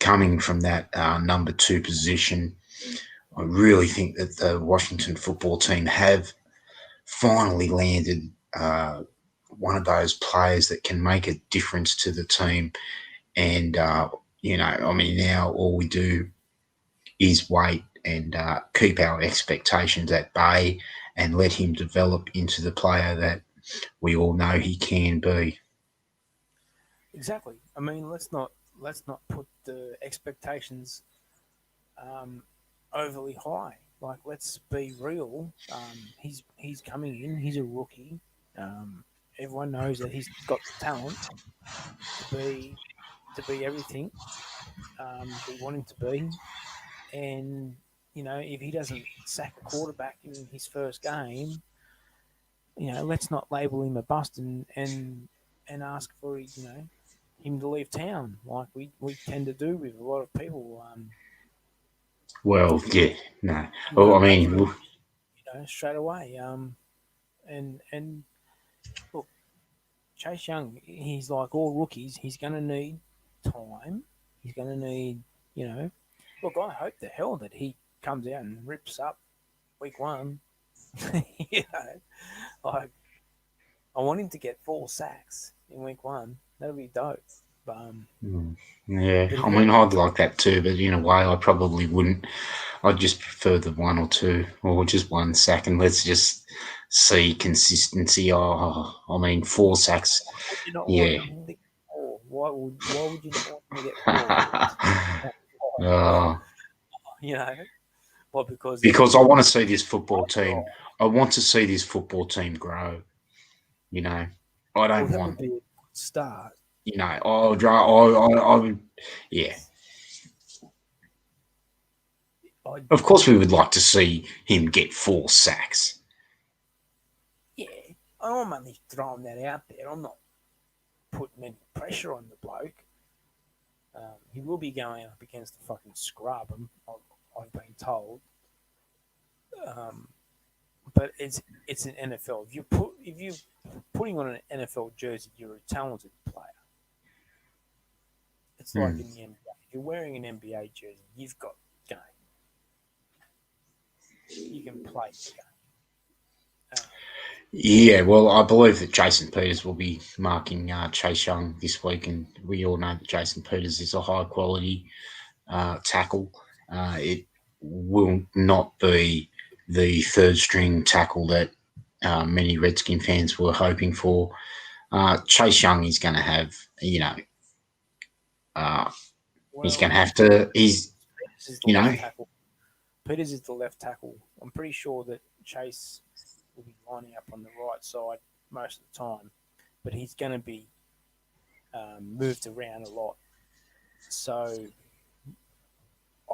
Coming from that number 2 position, I really think that the Washington football team have finally landed one of those players that can make a difference to the team. And, now all we do is wait and keep our expectations at bay and let him develop into the player that we all know he can be. exactly. I mean, let's not put the expectations overly high. Like, let's be real. He's coming in. He's a rookie. Um, Everyone knows that he's got the talent to be everything we want him to be. And if he doesn't sack a quarterback in his first game, let's not label him a bust and ask for him to leave town like we tend to do with a lot of people. Well, yeah, no. You Well, got I to pay mean, for it, straight away. And look, Chase Young, he's like all rookies. He's going to need time. He's going to need, you know. Look, I hope the hell that he comes out and rips up week one. you know, like I want him to get 4 sacks in week one. That'll be dope. mm, yeah, But I he mean, won't. I'd like that too, but in a way, I probably wouldn't. I'd just prefer the one or two, or just 1 sack, and let's just see consistency. Oh, I mean, 4 sacks. Why would you not want Yeah. him to get four? Why would you not want him to get four? Because Oh, you know, well, because because I everyone want knows to see this the football team. guy. I want to see this football team grow. You know, I Well, don't that would want. be a good start. I would. Yeah, I of course we would like to see him get 4 sacks. Yeah, I'm only throwing that out there. I'm not putting any pressure on the bloke. He will be going up against the fucking scrub. I've been told. Um, but it's an NFL. If you putting on an NFL jersey, you're a talented player. It's like Hmm. in the NBA. If you're wearing an NBA jersey, you've got game. You can play the game. Yeah, well, I believe that Jason Peters will be marking Chase Young this week, and we all know that Jason Peters is a high quality tackle. It will not be the third string tackle that many Redskin fans were hoping for. Chase Young is going to have, uh, he's going to Well, have to, Peters is the you know, left tackle. Peters is the left tackle. I'm pretty sure that Chase will be lining up on the right side most of the time, but he's going to be moved around a lot. So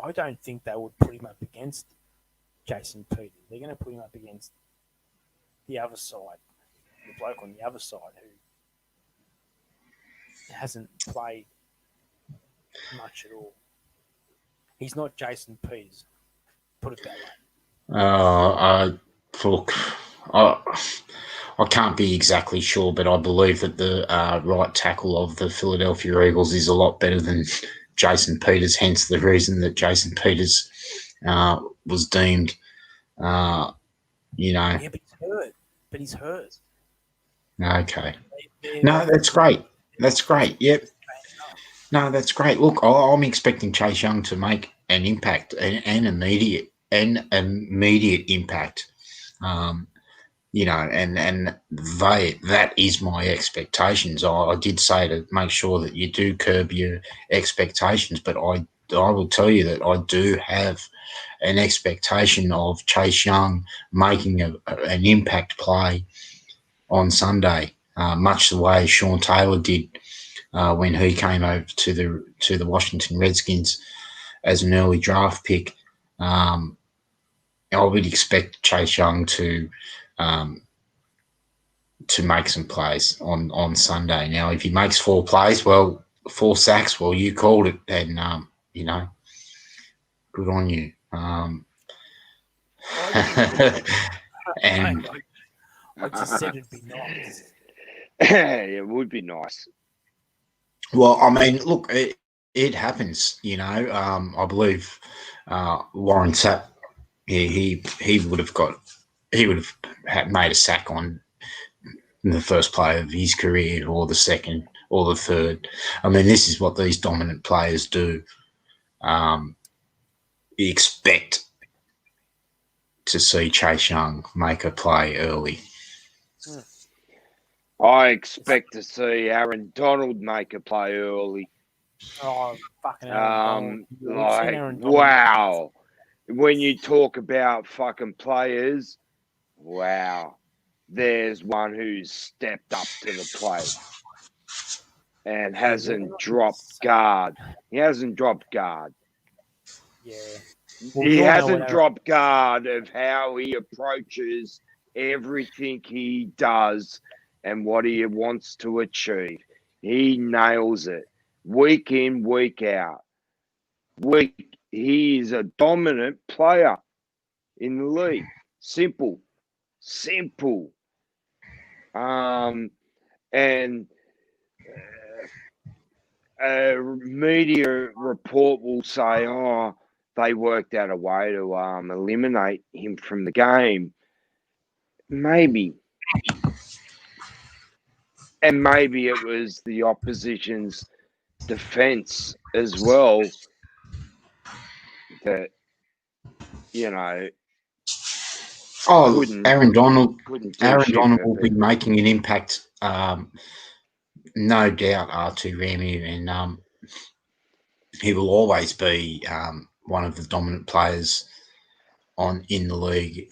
I don't think they would put him up against Jason Peters. They're going to put him up against the other side, the bloke on the other side who hasn't played much at all. He's not Jason Peters. Put it that way. look, I, I can't be exactly sure, but I believe that the right tackle of the Philadelphia Eagles is a lot better than Jason Peters, hence the reason that Jason Peters was deemed, uh, you know, Yeah, but he's hurt. But he's hurt. okay. No, They've that's put great. That's great. Yep. training up. No, that's great. Look, I'm expecting Chase Young to make an impact, an immediate impact. Um, and that is my expectations. I did say to make sure that you do curb your expectations, but I will tell you that I do have an expectation of Chase Young making an impact play on Sunday, much the way Sean Taylor did when he came over to the Washington Redskins as an early draft pick. Um, I would expect Chase Young um, to make some plays on Sunday. Now, if he makes 4 plays, well, 4 sacks, well, you called it, and good on you. I didn't think it. Mate, And I just said it'd be nice. It would be nice. well, I mean, look, it happens. I believe Warren Sapp, he would have made a sack on the first play of his career, or the second, or the third. I mean, this is what these dominant players do. Um, you expect to see Chase Young make a play early. Hmm. I expect to see Aaron Donald make a play early. Oh, fucking Aaron Donald. We've seen Like, Aaron Donald. wow. When you talk about fucking players, wow. There's one who's stepped up to the plate and hasn't dropped guard. He hasn't dropped guard. Yeah. Well, He we all know what hasn't Aaron. dropped guard of how he approaches everything he does and what he wants to achieve. He nails it week in, week out. He is a dominant player in the league. Simple. And a media report will say, "Oh, they worked out a way to eliminate him from the game." Maybe, and maybe it was the opposition's defense as well that couldn't Aaron Donald. couldn't do Aaron shit Donald for will be people. making an impact, no doubt. R2 Ramu, and he will always be one of the dominant players in the league.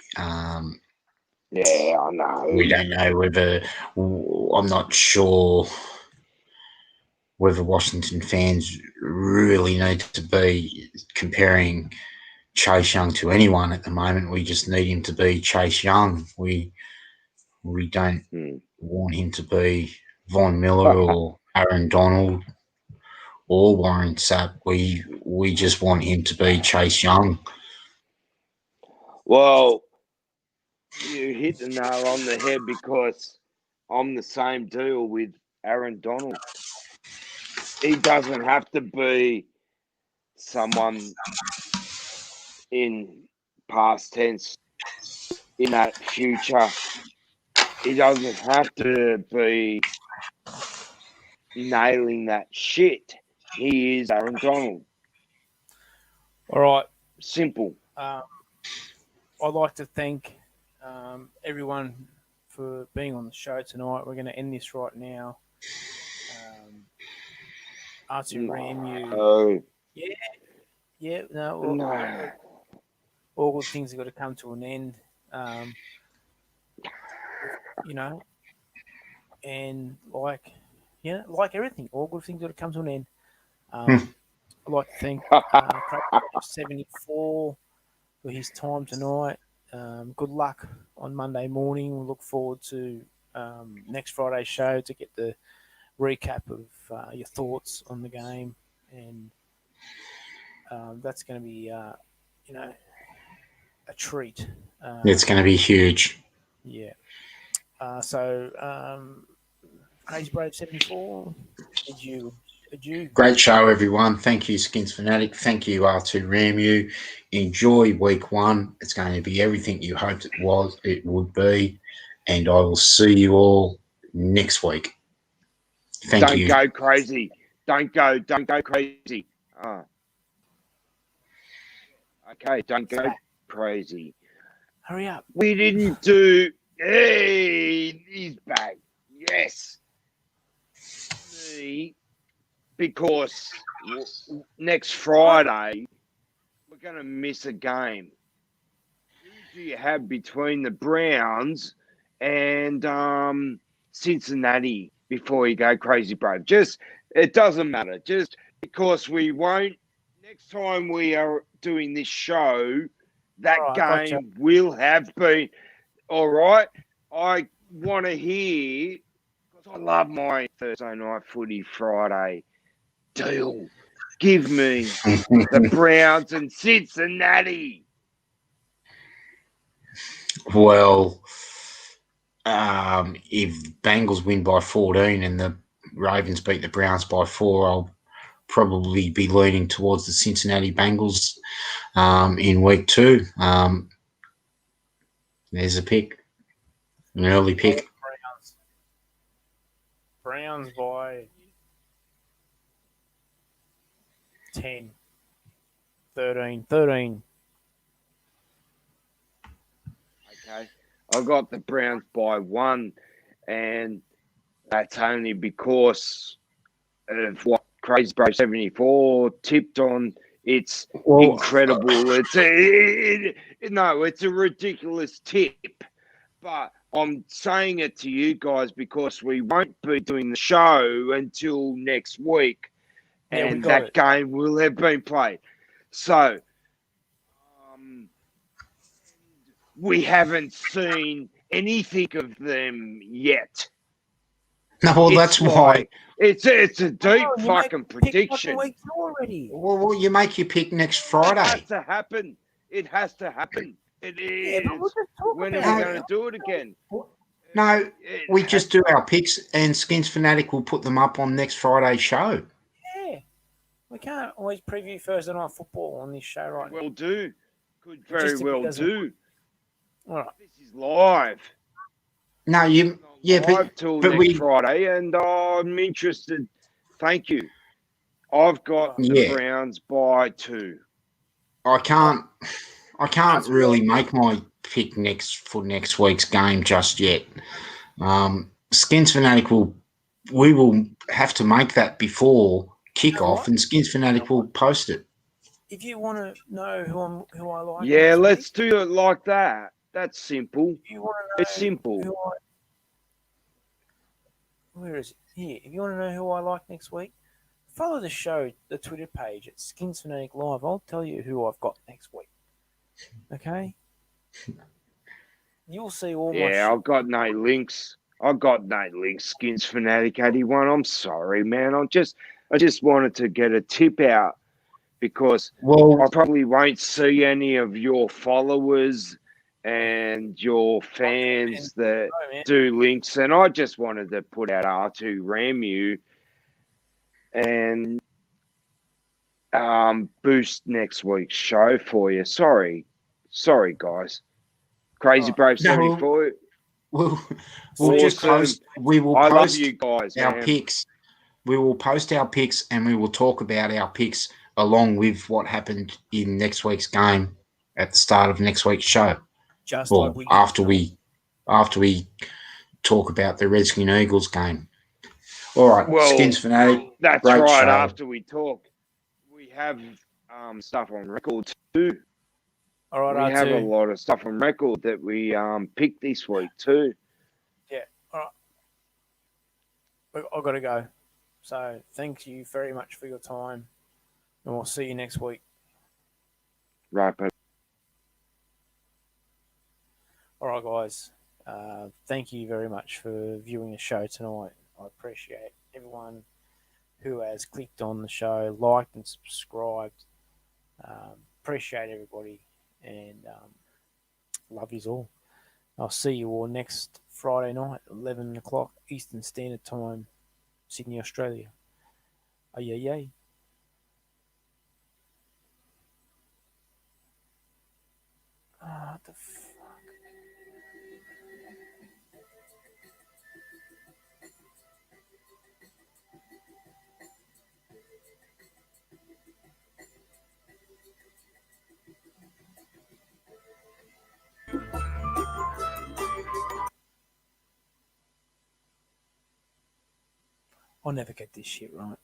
Yeah, I know. We don't know whether. I'm not sure whether Washington fans really need to be comparing Chase Young to anyone at the moment. We just need him to be Chase Young. We don't want him to be Von Miller or Aaron Donald or Warren Sapp. We just want him to be Chase Young. Well, you hit the nail on the head because I'm the same deal with Aaron Donald. He doesn't have to be someone in past tense, in that future. He doesn't have to be nailing that shit. He is Aaron Donald. All right. Simple. I'd like to thank everyone for being on the show tonight. We're going to end this right now. R2 Ramu. Yeah, no. All good things have got to come to an end. And like everything, all good things got to come to an end. I'd like to thank Ep7 for his time tonight. Good luck on Monday morning. We'll look forward to next Friday's show to get the recap of your thoughts on the game, and that's going to be a treat. It's going to be huge. Yeah. Crazy Brave 74. Adieu. Great show, everyone. Thank you, Skinsfanatic. Thank you, R2 Ramu. Enjoy week one. It's going to be everything you hoped it would be. And I will see you all next week. Thank you. Don't go crazy. Don't go crazy. Okay, don't go crazy. Hurry up. We didn't do. Hey, he's back. Yes. Because next Friday we're going to miss a game. Who do you have between the Browns and Cincinnati before you go crazy, brave? It doesn't matter. Just because we won't. Next time we are doing this show, that game will have been. All right. I want to hear, because I love my Thursday night footy Friday deal. Give me the Browns and Cincinnati. Well, if Bengals win by 14 and the Ravens beat the Browns by 4, I'll probably be leaning towards the Cincinnati Bengals in week 2. There's a pick, an early pick. Browns by 10, 13. Okay. I got the Browns by 1, and that's only because of what Crazy Bro 74 tipped on. It's incredible. It's a ridiculous tip. But I'm saying it to you guys because we won't be doing the show until next week, and that game will have been played. So we haven't seen anything of them yet. No, well, that's why. It's a deep fucking prediction. Already. Well, you make your pick next Friday. It has to happen. It has to happen. It is. When are we going to do it again? No, we just do our picks, and Skinsfanatic will put them up on next Friday's show. Yeah. We can't always preview Thursday Night Football on this show right now. Well do. Could very well do. All right. This is live. No, live till next Friday, and I'm interested. Thank you. I've got the Browns by 2. I can't really make my pick for next week's game just yet. Skinsfanatic we will have to make that before kickoff, and Skinsfanatic will post it. If you want to know who I like, let's do it like that. That's simple. It's simple. Where is it? Here. If you want to know who I like next week, follow the show, the Twitter page at Skinsfanatic Live. I'll tell you who I've got next week. Okay? You'll see all my... Yeah, I've got no links. Skinsfanatic 81. I'm sorry, man. I just wanted to get a tip out because I probably won't see any of your followers and your fans that do links, and I just wanted to put out R2 Ramu and boost next week's show for you. Sorry guys. Crazy Brave 74. We'll just post. We will I post love you guys, our picks. We will post our picks, and we will talk about our picks along with what happened in next week's game at the start of next week's show. After we talk about the Redskin Eagles game. All right, Skinsfanatic. That's right. Show. After we talk, we have stuff on record too. All right, we have a lot of stuff on record that we picked this week too. Yeah. All right. I've got to go. So thank you very much for your time, and we'll see you next week. Right, but. All right, guys. Thank you very much for viewing the show tonight. I appreciate everyone who has clicked on the show, liked and subscribed. Appreciate everybody, and love you all. I'll see you all next Friday night, 11 o'clock Eastern Standard Time, Sydney, Australia. Yay. What the fuck? I'll never get this shit right.